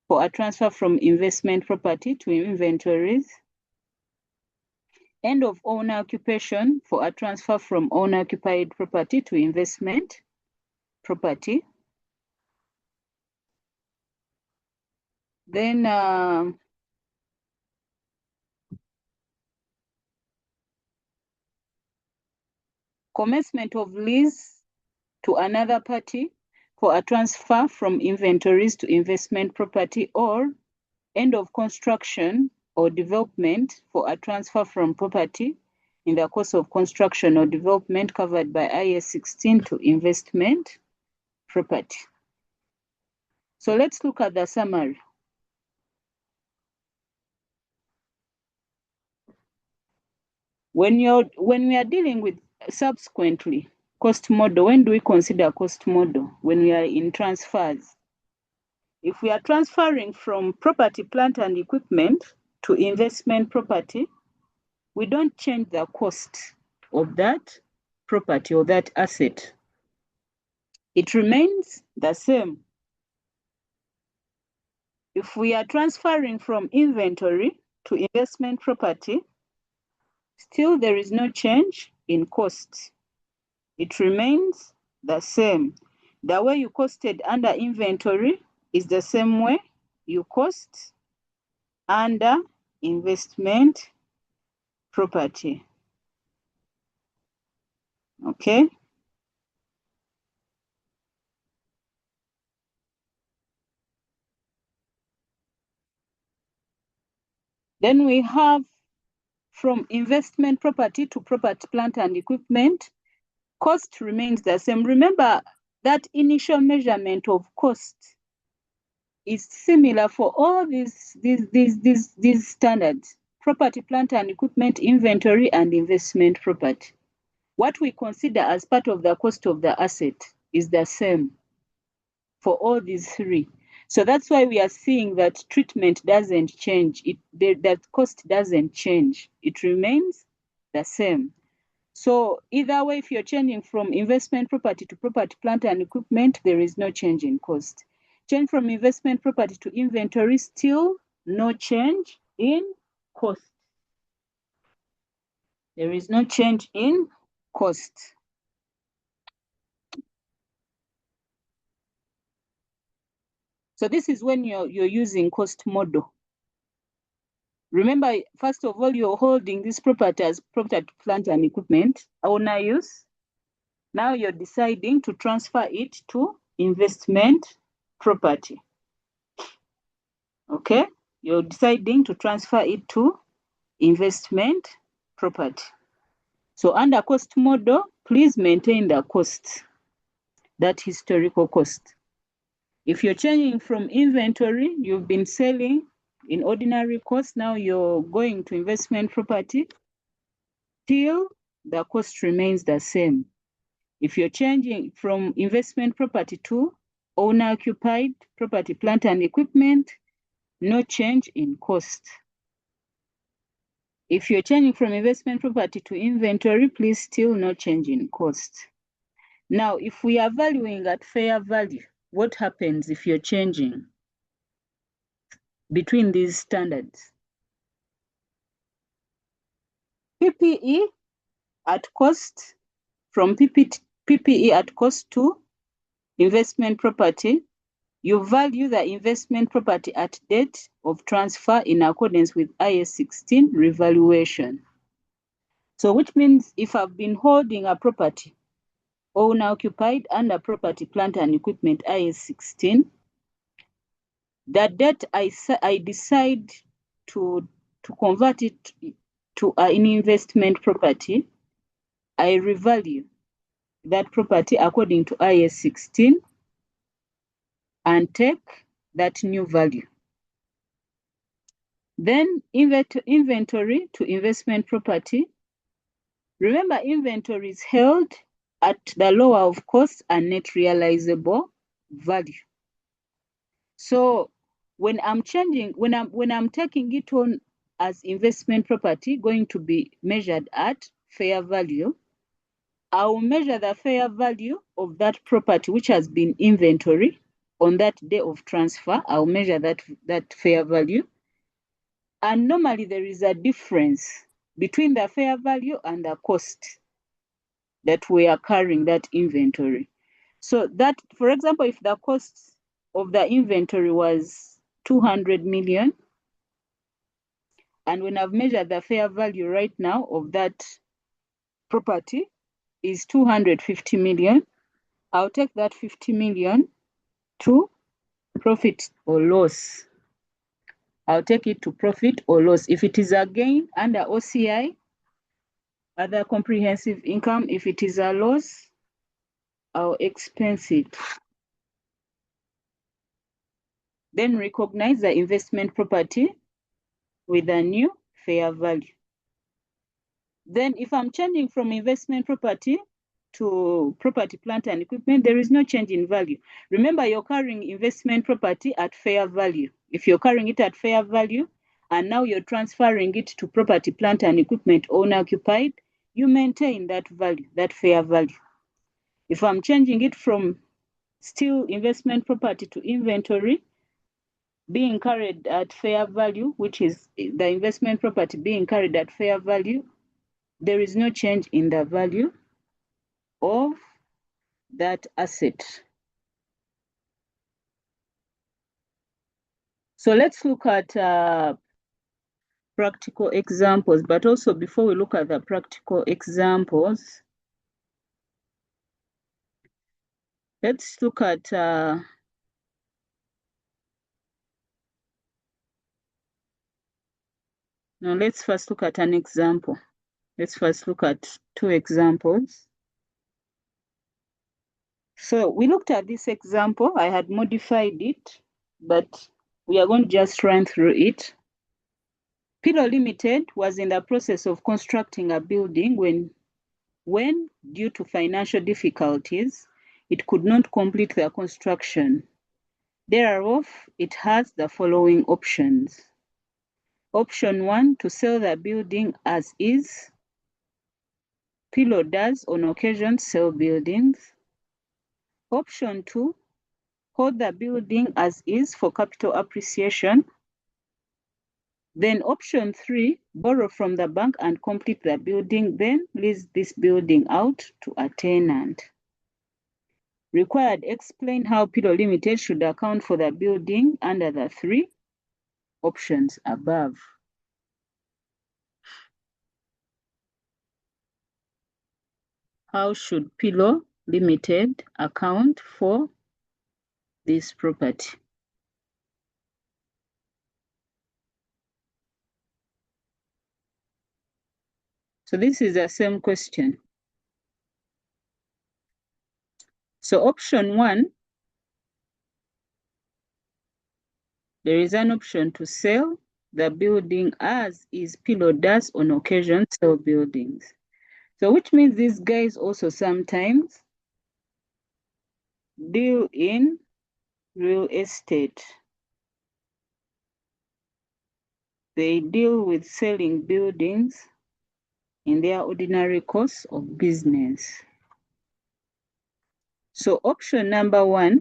for a transfer from investment property to inventories, end of owner occupation for a transfer from owner-occupied property to investment property. Then commencement of lease to another party for a transfer from inventories to investment property, or end of construction or development for a transfer from property in the course of construction or development covered by IAS 16 to investment property. So let's look at the summary. When we are dealing with subsequently cost model, when do we consider cost model? When we are in transfers. If we are transferring from property, plant and equipment to investment property, we don't change the cost of that property or that asset. It remains the same. If we are transferring from inventory to investment property, still there is no change in cost. It remains the same. The way you costed under inventory is the same way you cost under investment property. Okay? Then we have from investment property to property, plant and equipment, cost remains the same. Remember that initial measurement of cost is similar for all these standards: property, plant and equipment, inventory, and investment property. What we consider as part of the cost of the asset is the same for all these three. So that's why we are seeing that treatment doesn't change. That cost doesn't change. It remains the same. So either way, if you're changing from investment property to property, plant and equipment, there is no change in cost. Change from investment property to inventory, still no change in cost. There is no change in cost. So this is when you're using cost model. Remember, first of all, you're holding this property as property, plant and equipment, owner use. Now you're deciding to transfer it to investment property. Okay? You're deciding to transfer it to investment property. So under cost model, please maintain the cost, that historical cost. If you're changing from inventory, you've been selling in ordinary cost, now you're going to investment property, still the cost remains the same. If you're changing from investment property to owner-occupied property, plant and equipment, no change in cost. If you're changing from investment property to inventory, please still no change in cost. Now, if we are valuing at fair value, what happens if you're changing between these standards? PPE at cost, from PPE at cost to investment property, you value the investment property at date of transfer in accordance with IAS 16 revaluation. So which means if I've been holding a property, owner occupied, under property, plant and equipment IAS 16, the date I decide to convert it to an investment property, I revalue that property according to IAS 16 and take that new value. Then inventory to investment property. Remember, inventory is held at the lower of cost and net realizable value. So when I'm changing, when I'm taking it on as investment property, going to be measured at fair value, I will measure the fair value of that property which has been inventory on that day of transfer. I'll measure that fair value. And normally there is a difference between the fair value and the cost that we are carrying that inventory. So that, for example, if the cost of the inventory was 200 million, and when I've measured the fair value right now of that property is 250 million, I'll take that 50 million to profit or loss. I'll take it to profit or loss. If it is a gain under OCI, other comprehensive income, if it is a loss, I'll expense it. Then recognize the investment property with a new fair value. Then if I'm changing from investment property to property, plant and equipment, there is no change in value. Remember, you're carrying investment property at fair value. If you're carrying it at fair value and now you're transferring it to property, plant and equipment owner occupied, you maintain that value, that fair value. If I'm changing it from still investment property to inventory, being carried at fair value, which is the investment property being carried at fair value, there is no change in the value of that asset. So let's look at practical examples, but also before we look at the practical examples, let's look at now let's first look at an example. Let's first look at two examples. So we looked at this example. I had modified it, but we are going to just run through it. Pillow Limited was in the process of constructing a building when, due to financial difficulties, it could not complete the construction. Thereof, it has the following options. Option 1, to sell the building as is. Pillow does on occasion sell buildings. Option 2, hold the building as is for capital appreciation. Then option 3, borrow from the bank and complete the building, then lease this building out to a tenant. Required, explain how Pillow Limited should account for the building under the three options above. How should Pillow Limited account for this property? So this is the same question. So option 1, there is an option to sell the building as is. Pillow does on occasion sell buildings. So which means these guys also sometimes deal in real estate. They deal with selling buildings in their ordinary course of business. So option number 1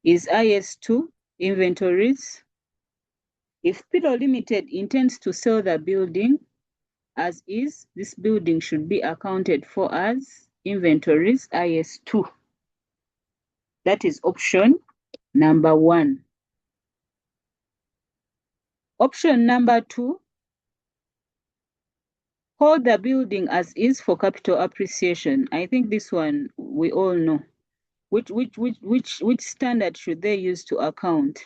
is IS2, inventories. If Pillow Limited intends to sell the building as is, this building should be accounted for as inventories IS2. That is option number 1. Option number 2, hold the building as is for capital appreciation. I think this one we all know. Which standard should they use to account?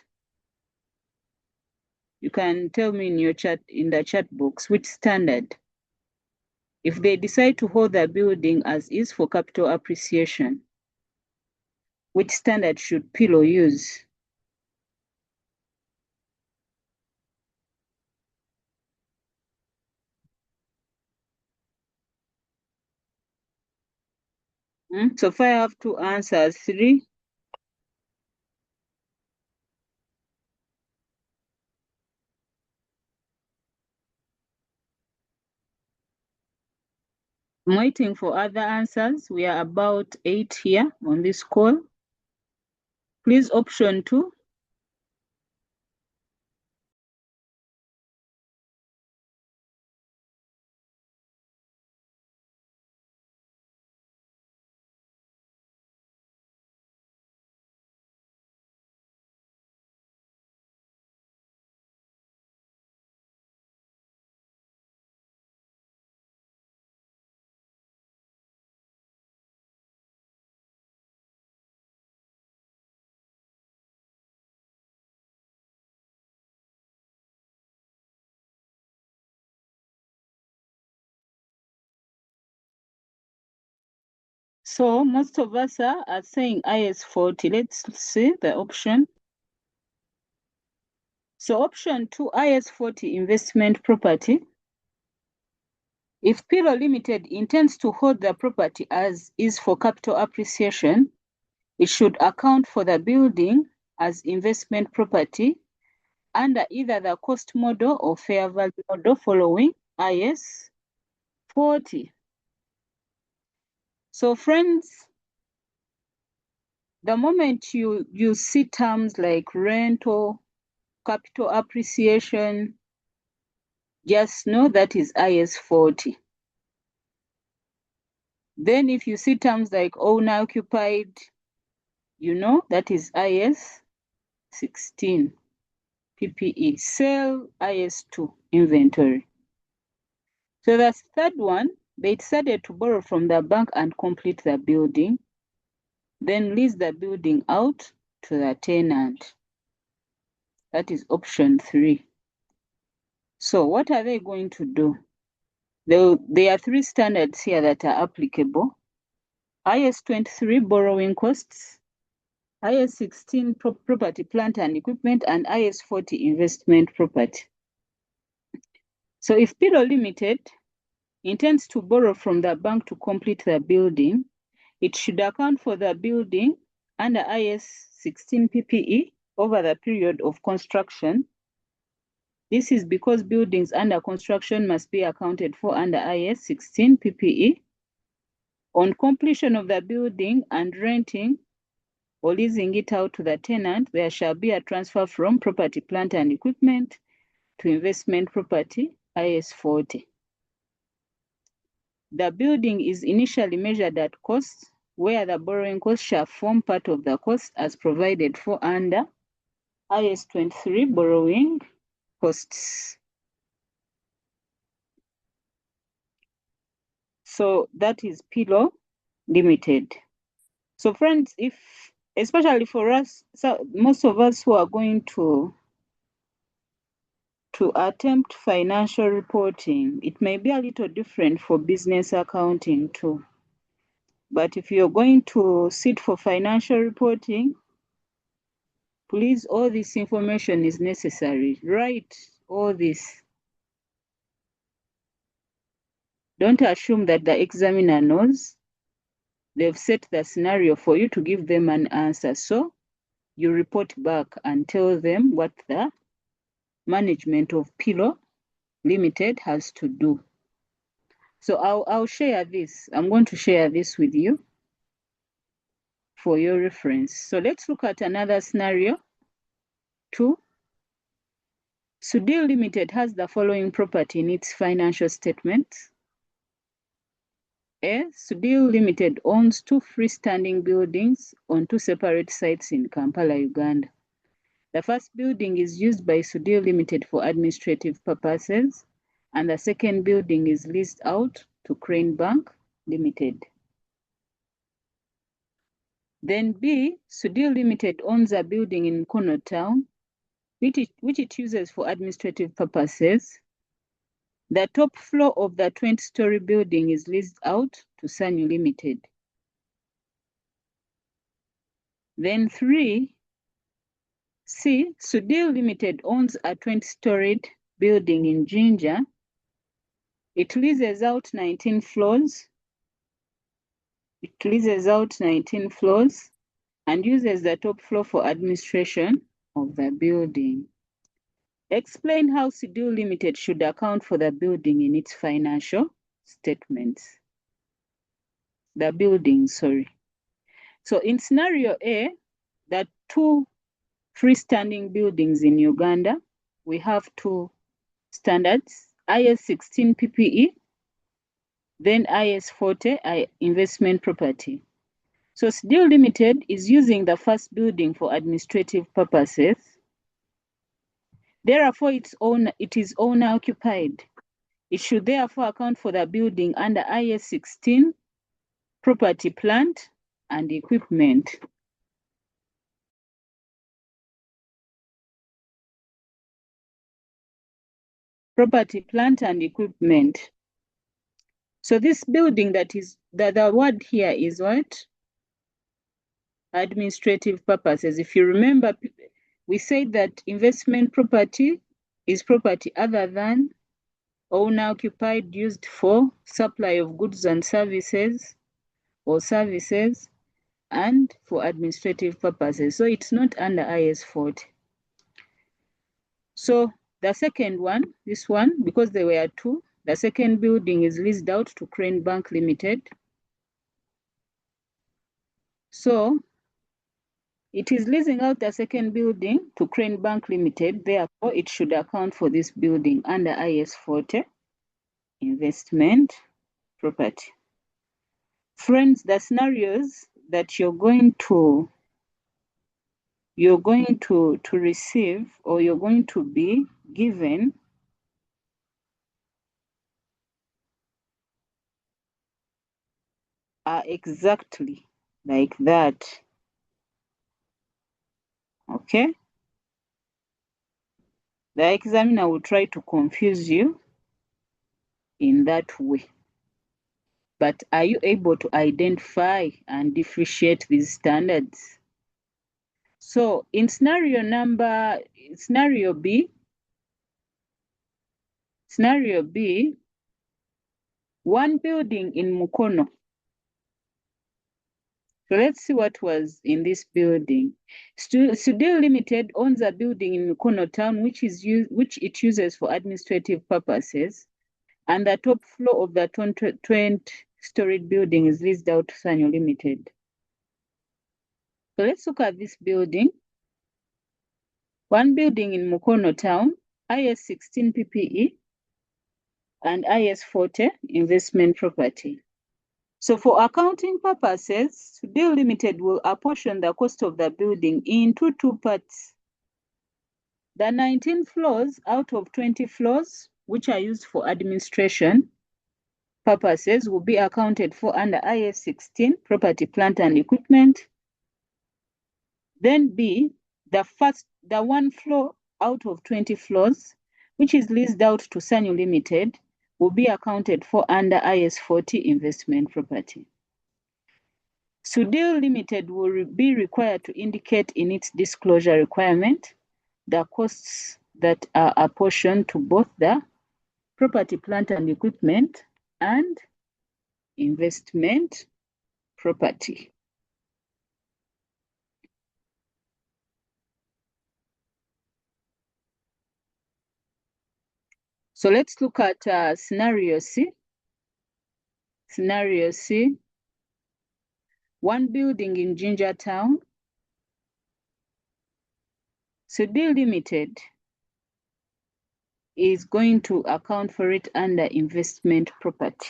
You can tell me in your chat, in the chat box, which standard. If they decide to hold the building as is for capital appreciation, which standard should Pillow use? So far I have two answers, 3. I'm waiting for other answers. We are about 8 here on this call. Please, option 2. So most of us are saying IS 40. Let's see the option. So option 2, IS 40 investment property. If Pilo Limited intends to hold the property as is for capital appreciation, it should account for the building as investment property under either the cost model or fair value model following IS 40. So friends, the moment you see terms like rental, capital appreciation, just know that is IS 40. Then if you see terms like owner occupied, you know that is IS 16. PPE, sell IS 2, inventory. So the third one, they decided to borrow from the bank and complete the building, then lease the building out to the tenant. That is option 3. So what are they going to do? There are 3 standards here that are applicable. IS 23, borrowing costs, IS 16, property, plant and equipment, and IS 40, investment property. So if Pilo Limited intends to borrow from the bank to complete the building, it should account for the building under IS 16 PPE over the period of construction. This is because buildings under construction must be accounted for under IS 16 PPE. On completion of the building and renting or leasing it out to the tenant, there shall be a transfer from property, plant and equipment to investment property, IS 40. The building is initially measured at cost, where the borrowing cost shall form part of the cost as provided for under IS 23, borrowing costs. So that is Pilo Limited. So friends, especially for us, so most of us who are going to attempt financial reporting, it may be a little different for business accounting too. But if you're going to sit for financial reporting, please, all this information is necessary. Write all this. Don't assume that the examiner knows. They've set the scenario for you to give them an answer. So you report back and tell them what the management of Pilo Limited has to do. So I'll share this. I'm going to share this with you for your reference. So let's look at another scenario. 2. Sudil Limited has the following property in its financial statements. A. Sudil Limited owns 2 freestanding buildings on 2 separate sites in Kampala, Uganda. The first building is used by Sudil Limited for administrative purposes, and the second building is leased out to Crane Bank Limited. Then B. Sudil Limited owns a building in Kono Town, which it uses for administrative purposes. The top floor of the 20-story building is leased out to Sanyu Limited. Then 3. C. Sudil Limited owns a 20-storied building in Jinja. It leases out 19 floors. And uses the top floor for administration of the building. Explain how Sudil Limited should account for the building in its financial statements. the building, sorry. So in scenario A, there are two freestanding buildings in Uganda. We have two standards, IAS 16 PPE, then IAS 40 investment property. So SDIL Limited is using the first building for administrative purposes. Therefore, it is owner occupied. It should therefore account for the building under IAS 16, property, plant, and equipment. Property, plant, and equipment. So this building the word here is what? Administrative purposes. If you remember, we said that investment property is property other than owner occupied, used for supply of goods and services or services, and for administrative purposes. So it's not under IAS 40. So the second one, this one, because there were two, the second building is leased out to Crane Bank Limited. So it is leasing out the second building to Crane Bank Limited. Therefore, it should account for this building under IAS 40, investment property. Friends, the scenarios that you're going to receive, or you're going to be given, are exactly like that. Okay? The examiner will try to confuse you in that way. But are you able to identify and differentiate these standards? So in scenario B, one building in Mukono. So let's see what was in this building. SDIL Limited owns a building in Mukono town, which it uses for administrative purposes, and the top floor of the 20-story building is leased out to Sanyo Limited. So let's look at this building. One building in Mukono town, IAS 16 PPE and IAS 40 investment property. So for accounting purposes, SDIL Limited will apportion the cost of the building into two parts. The 19 floors out of 20 floors, which are used for administration purposes, will be accounted for under IAS 16, property, plant, and equipment. Then B, the one floor out of 20 floors, which is leased out to Sanyo Limited, will be accounted for under IAS 40 investment property. SDIL Limited will be required to indicate in its disclosure requirement the costs that are apportioned to both the property, plant, and equipment and investment property. So let's look at scenario C. Scenario C, one building in Jinja Town. SDIL Limited is going to account for it under investment property.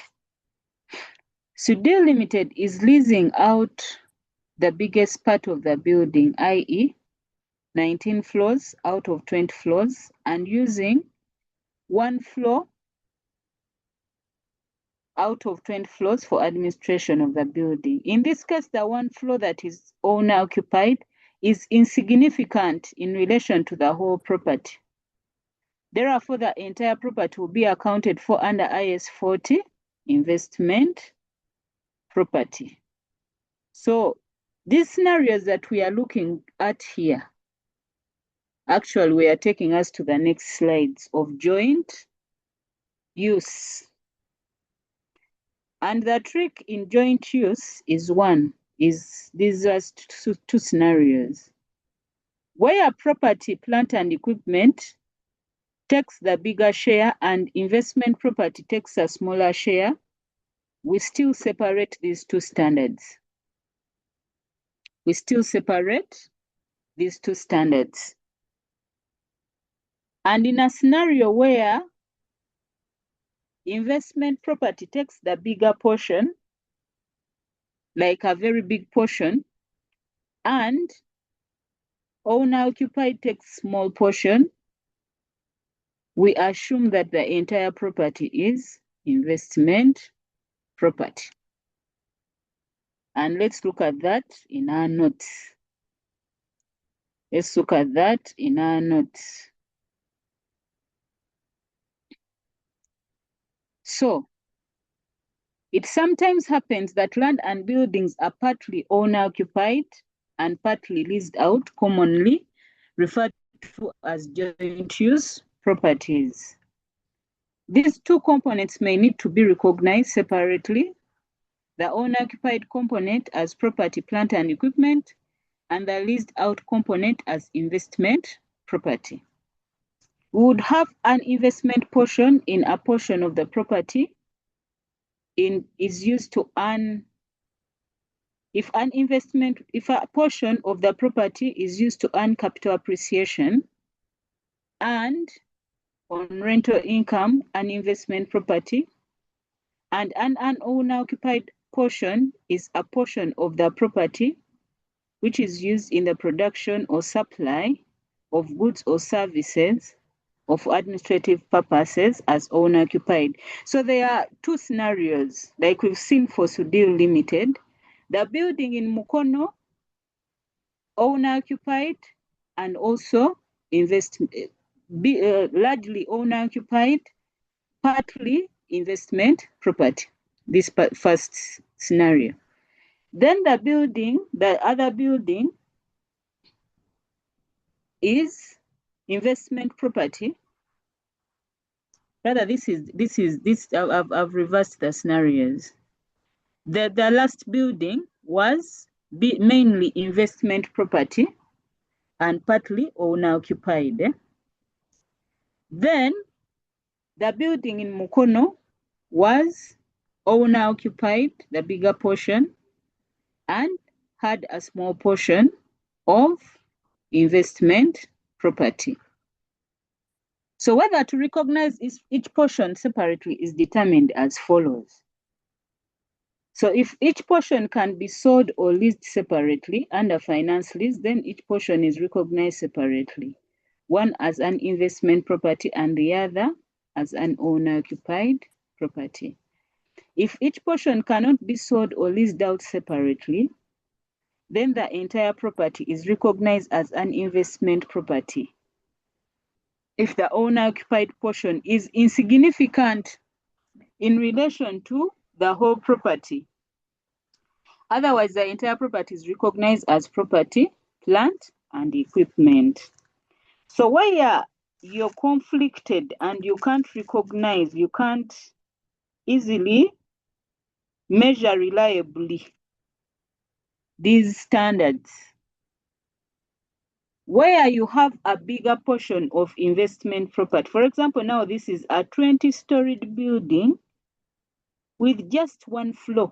SDIL Limited is leasing out the biggest part of the building, i.e. 19 floors out of 20 floors, and using one floor out of 20 floors for administration of the building. In this case, the one floor that is owner occupied is insignificant in relation to the whole property. Therefore, the entire property will be accounted for under IAS 40, investment property. So these scenarios that we are looking at here, actually we are taking us to the next slides of joint use. And the trick in joint use is these are two scenarios. Where property, plant, and equipment takes the bigger share and investment property takes a smaller share, we still separate these two standards. We still separate these two standards. And in a scenario where investment property takes the bigger portion, like a very big portion, and owner-occupied takes small portion, we assume that the entire property is investment property. And let's look at that in our notes. Let's look at that in our notes. So, it sometimes happens that land and buildings are partly owner-occupied and partly leased out, commonly referred to as joint use properties. These two components may need to be recognized separately. The owner-occupied component as property, plant, and equipment, and the leased out component as investment property. We would have an investment portion in a portion of the property is used to earn. If a portion of the property is used to earn capital appreciation and on rental income and investment property, and an owner-occupied portion is a portion of the property which is used in the production or supply of goods or services of administrative purposes as owner-occupied. So there are two scenarios, like we've seen for Sudil Limited. The building in Mukono, owner-occupied, and also largely owner-occupied, partly investment property, this first scenario. Then the other building is investment property. Rather, I've reversed the scenarios. The last building was mainly investment property and partly owner-occupied. Then the building in Mukono was owner-occupied, the bigger portion, and had a small portion of investment property. So whether to recognize each portion separately is determined as follows. So if each portion can be sold or leased separately under finance lease, then each portion is recognized separately, one as an investment property and the other as an owner-occupied property. If each portion cannot be sold or leased out separately, then the entire property is recognized as an investment property. If the owner-occupied portion is insignificant in relation to the whole property. Otherwise, the entire property is recognized as property, plant, and equipment. So where you're conflicted and you can't recognize, you can't easily measure reliably these standards, where you have a bigger portion of investment property. For example, now this is a 20-storied building with just one floor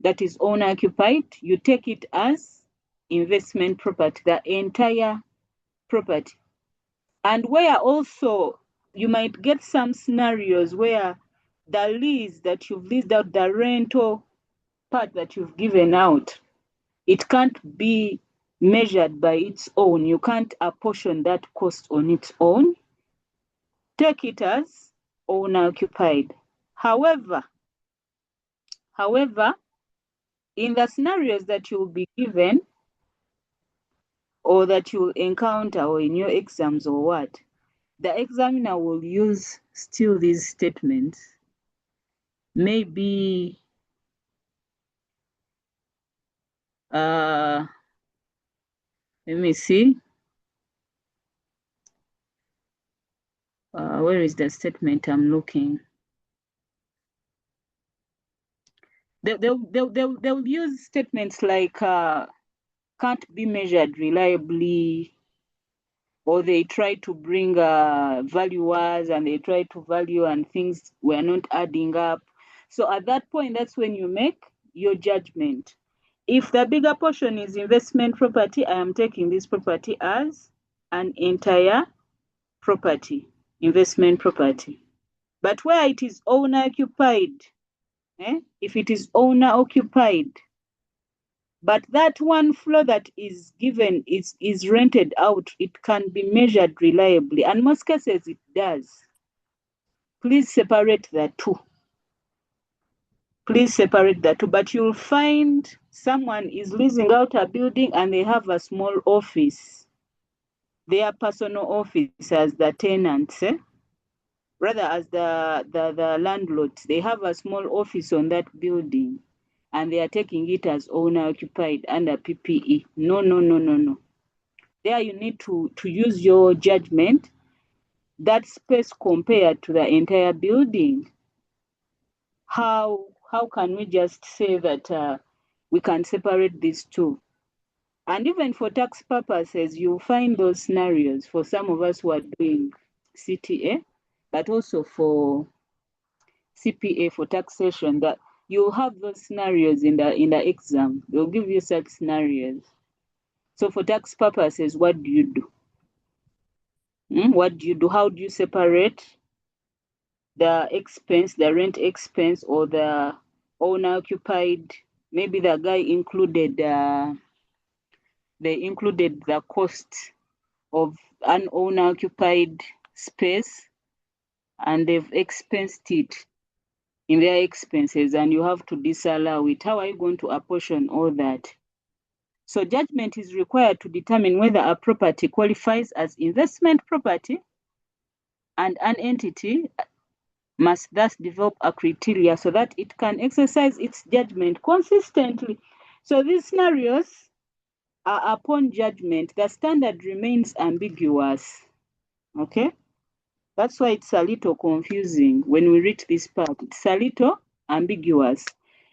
that is owner-occupied. You take it as investment property, the entire property. And where also you might get some scenarios where the lease that you've leased out, the rental part that you've given out, it can't be measured by its own. You can't apportion that cost on its own. Take it as owner-occupied. However, in the scenarios that you'll be given or that you'll encounter or in your exams or what, the examiner will use still these statements. Maybe let me see. Where is the statement I'm looking? They'll use statements like can't be measured reliably, or they try to bring valuers and they try to value and things were not adding up. So at that point, that's when you make your judgment. If the bigger portion is investment property, I am taking this property as an entire property, investment property. But where it is owner occupied, if it is owner occupied, but that one floor that is given is rented out, it can be measured reliably, and most cases it does. Please separate the two. Please separate the two. But you'll find someone is leasing out a building and they have a small office. Their personal office as the tenants, rather as the landlords. They have a small office on that building and they are taking it as owner occupied under PPE. No. There you need to use your judgment. That space compared to the entire building. How can we just say that we can separate these two? And even for tax purposes, you'll find those scenarios for some of us who are doing CTA, but also for CPA, for taxation, that you'll have those scenarios in the exam. They'll give you such scenarios. So for tax purposes, what do you do? What do you do? How do you separate the expense, the rent expense, or the owner occupied? Maybe the guy included they included the cost of an owner occupied space and they've expensed it in their expenses and you have to disallow it. How are you going to apportion all that? So judgment is required to determine whether a property qualifies as investment property, and an entity must thus develop a criteria so that it can exercise its judgment consistently. So these scenarios are upon judgment. The standard remains ambiguous. Okay? That's why it's a little confusing when we reach this part. It's a little ambiguous.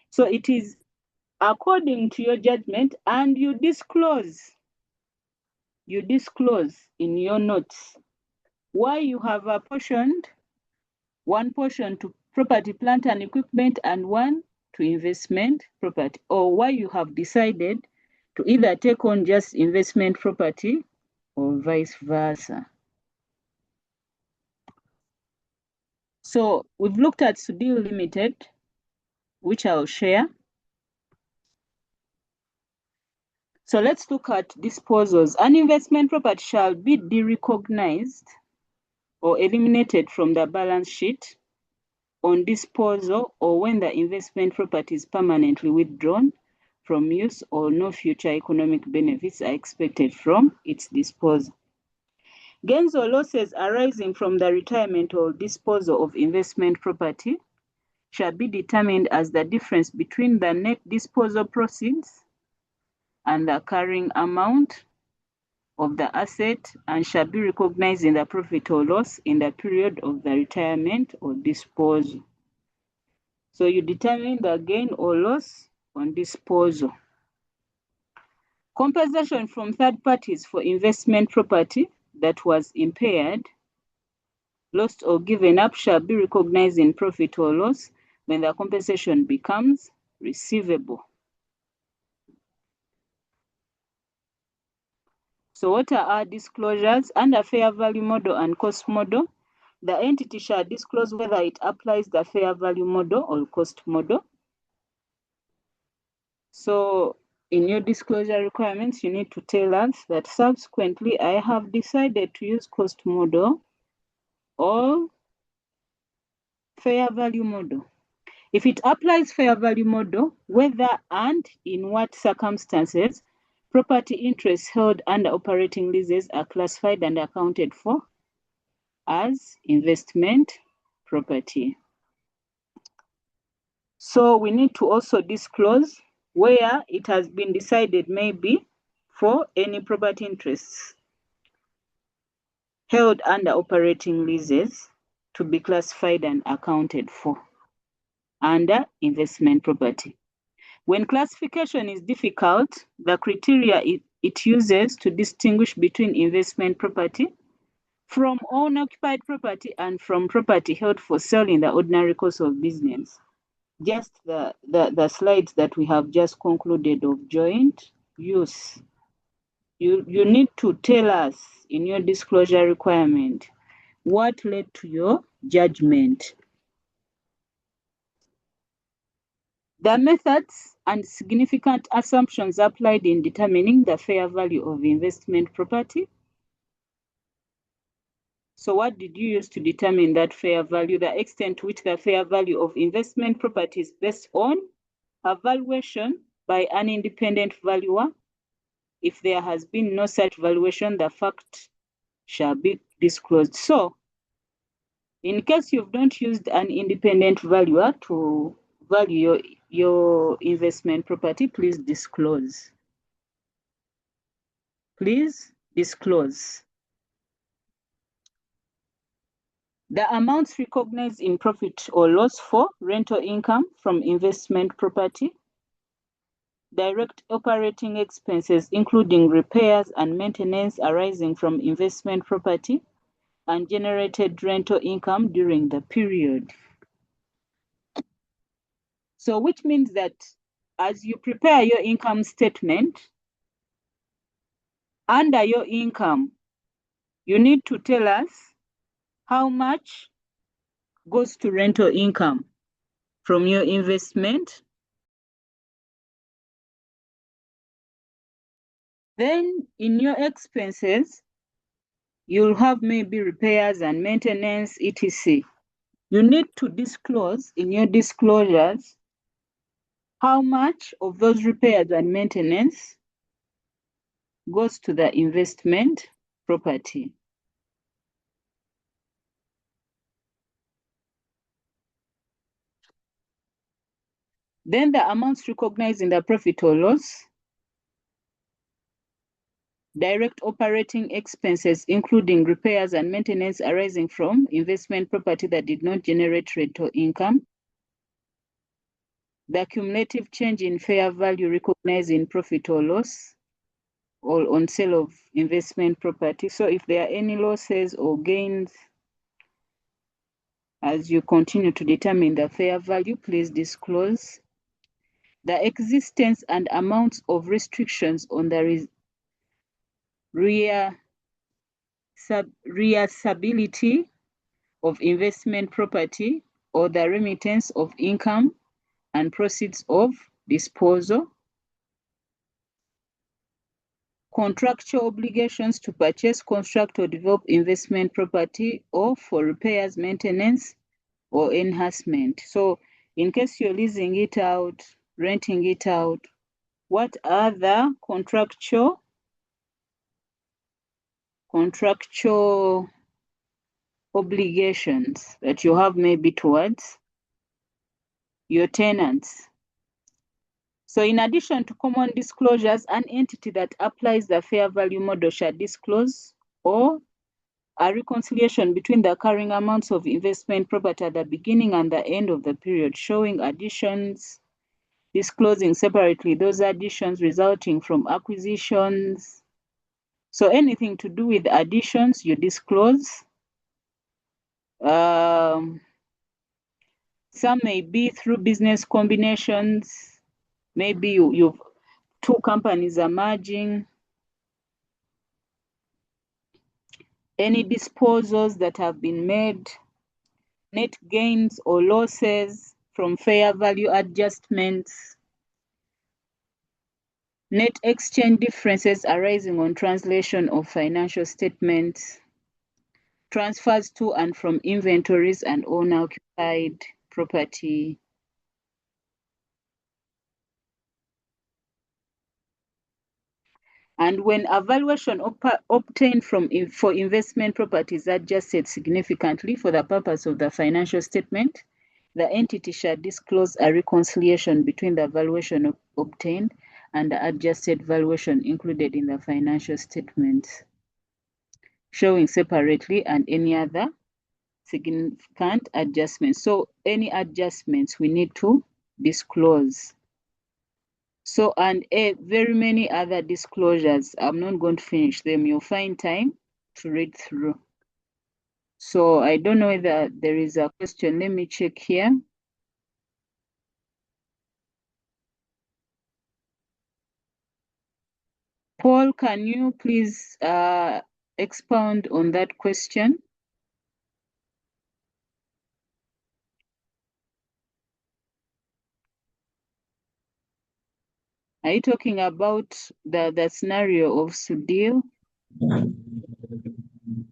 So it is according to your judgment, and you disclose in your notes why you have apportioned one portion to property, plant and equipment and one to investment property, or why you have decided to either take on just investment property or vice versa. So we've looked at Sudil Limited, which I'll share. So let's look at disposals. An investment property shall be derecognized or eliminated from the balance sheet on disposal or when the investment property is permanently withdrawn from use or no future economic benefits are expected from its disposal. Gains or losses arising from the retirement or disposal of investment property shall be determined as the difference between the net disposal proceeds and the carrying amount of the asset, and shall be recognized in the profit or loss in the period of the retirement or disposal. So you determine the gain or loss on disposal. Compensation from third parties for investment property that was impaired, lost or given up shall be recognized in profit or loss when the compensation becomes receivable. So what are our disclosures? Under fair value model and cost model, the entity shall disclose whether it applies the fair value model or cost model. So in your disclosure requirements, you need to tell us that subsequently I have decided to use cost model or fair value model. If it applies fair value model, whether and in what circumstances property interests held under operating leases are classified and accounted for as investment property. So we need to also disclose where it has been decided maybe for any property interests held under operating leases to be classified and accounted for under investment property. When classification is difficult, the criteria it uses to distinguish between investment property from owner-occupied property and from property held for sale in the ordinary course of business just the slides that we have just concluded of joint use. You need to tell us in your disclosure requirement what led to your judgment. The methods and significant assumptions applied in determining the fair value of investment property. So what did you use to determine that fair value? The extent to which the fair value of investment property is based on a valuation by an independent valuer. If there has been no such valuation, the fact shall be disclosed. So, in case you've not used an independent valuer to value your investment property, please disclose. Please disclose. The amounts recognized in profit or loss for rental income from investment property, direct operating expenses including repairs and maintenance arising from investment property, and generated rental income during the period. So which means that as you prepare your income statement, under your income, you need to tell us how much goes to rental income from your investment. Then in your expenses, you'll have maybe repairs and maintenance, etc. You need to disclose in your disclosures how much of those repairs and maintenance goes to the investment property. Then the amounts recognized in the profit or loss, direct operating expenses including repairs and maintenance arising from investment property that did not generate rental income, the cumulative change in fair value recognized in profit or loss or on sale of investment property. So if there are any losses or gains as you continue to determine the fair value, please disclose. The existence and amounts of restrictions on the reasability of investment property or the remittance of income and proceeds of disposal. Contractual obligations to purchase, construct, or develop investment property or for repairs, maintenance, or enhancement. So in case you're leasing it out, renting it out, what are the contractual obligations that you have maybe towards your tenants? So in addition to common disclosures, an entity that applies the fair value model shall disclose or a reconciliation between the carrying amounts of investment property at the beginning and the end of the period, showing additions, disclosing separately those additions resulting from acquisitions. So anything to do with additions, you disclose. Some may be through business combinations. Maybe you've two companies are merging. Any disposals that have been made, net gains or losses from fair value adjustments, net exchange differences arising on translation of financial statements, transfers to and from inventories and owner-occupied property. And when a valuation obtained for investment property is adjusted significantly for the purpose of the financial statement, the entity shall disclose a reconciliation between the valuation obtained and the adjusted valuation included in the financial statements, showing separately and any other significant adjustments. So any adjustments we need to disclose. So, and very many other disclosures. I'm not going to finish them. You'll find time to read through. So I don't know whether there is a question. Let me check here. Paul, can you please expound on that question? Are you talking about the scenario of Sudil?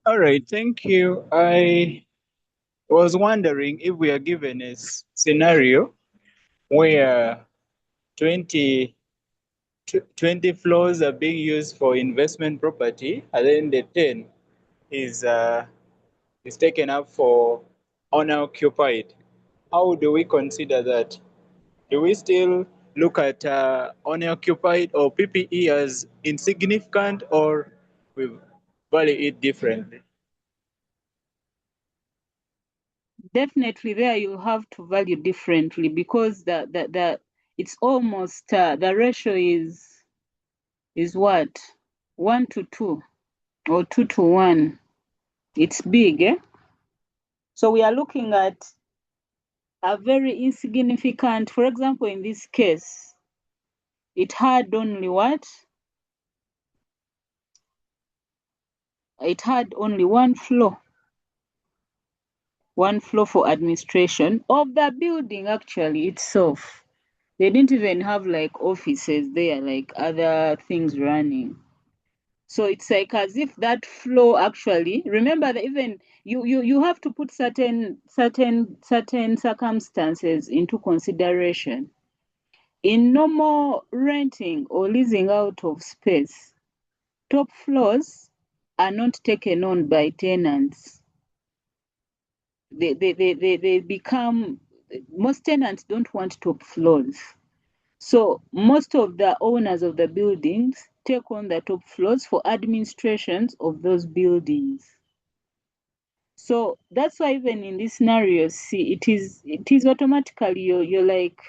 All right, thank you. I was wondering if we are given a scenario where 20, 20 floors are being used for investment property, and then the 10 is taken up for owner occupied. How do we consider that? Do we still look at owner occupied or PPE as insignificant, or we value it differently? Definitely there you have to value differently, because the it's almost the ratio is what? 1 to 2 or 2 to 1. It's big, eh? So we are looking at a very insignificant, for example, in this case, it had only what? It had only one floor for administration of the building actually itself. They didn't even have like offices there, like other things running. So it's like as if that floor actually, remember that even you have to put certain circumstances into consideration. In normal renting or leasing out of space, top floors are not taken on by tenants. They become, most tenants don't want top floors. So most of the owners of the buildings take on the top floors for administrations of those buildings. So that's why even in this scenario, see, it is automatically you're like,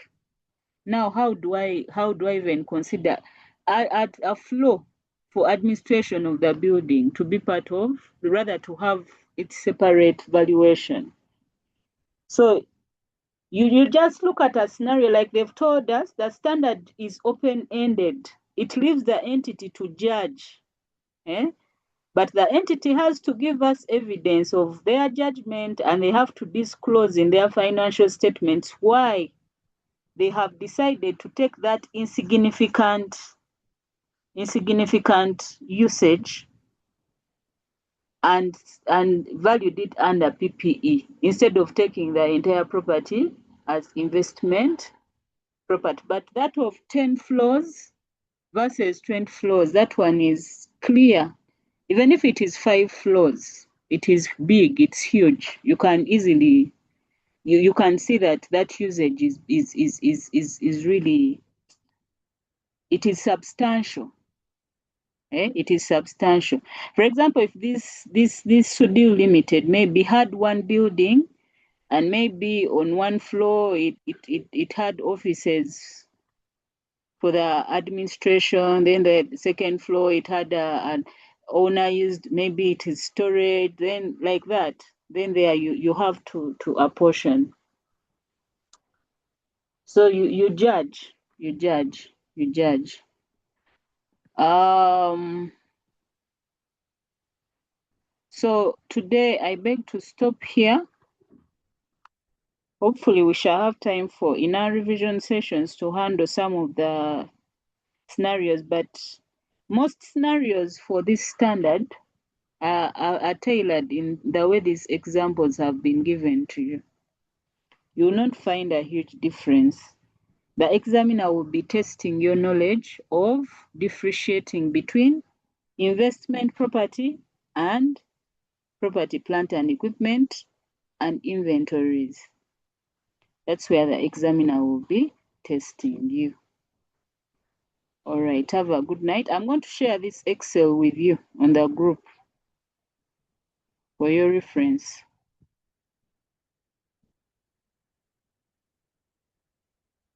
now how do I even consider at a floor for administration of the building to be part of, rather to have its separate valuation. So you just look at a scenario like they've told us, the standard is open-ended. It leaves the entity to judge. Eh? But the entity has to give us evidence of their judgment, and they have to disclose in their financial statements why they have decided to take that insignificant usage and valued it under PPE instead of taking the entire property as investment property. But that of 10 floors versus 20 floors, that one is clear. Even if it is 5 floors, it is big, it's huge. You can easily you can see that usage is really, it is substantial. It is substantial. For example, if this Sudil Limited maybe had one building, and maybe on one floor it had offices for the administration, then the second floor it had an owner used, maybe it is storage, then like that, then there you have to apportion. So you judge. um so today I beg to stop here. Hopefully we shall have time for in our revision sessions to handle some of the scenarios, but most scenarios for this standard are tailored in the way these examples have been given to you. You will not find a huge difference. The examiner will be testing your knowledge of differentiating between investment property and property, plant and equipment, and inventories. That's where the examiner will be testing you. All right, have a good night. I'm going to share this Excel with you on the group for your reference.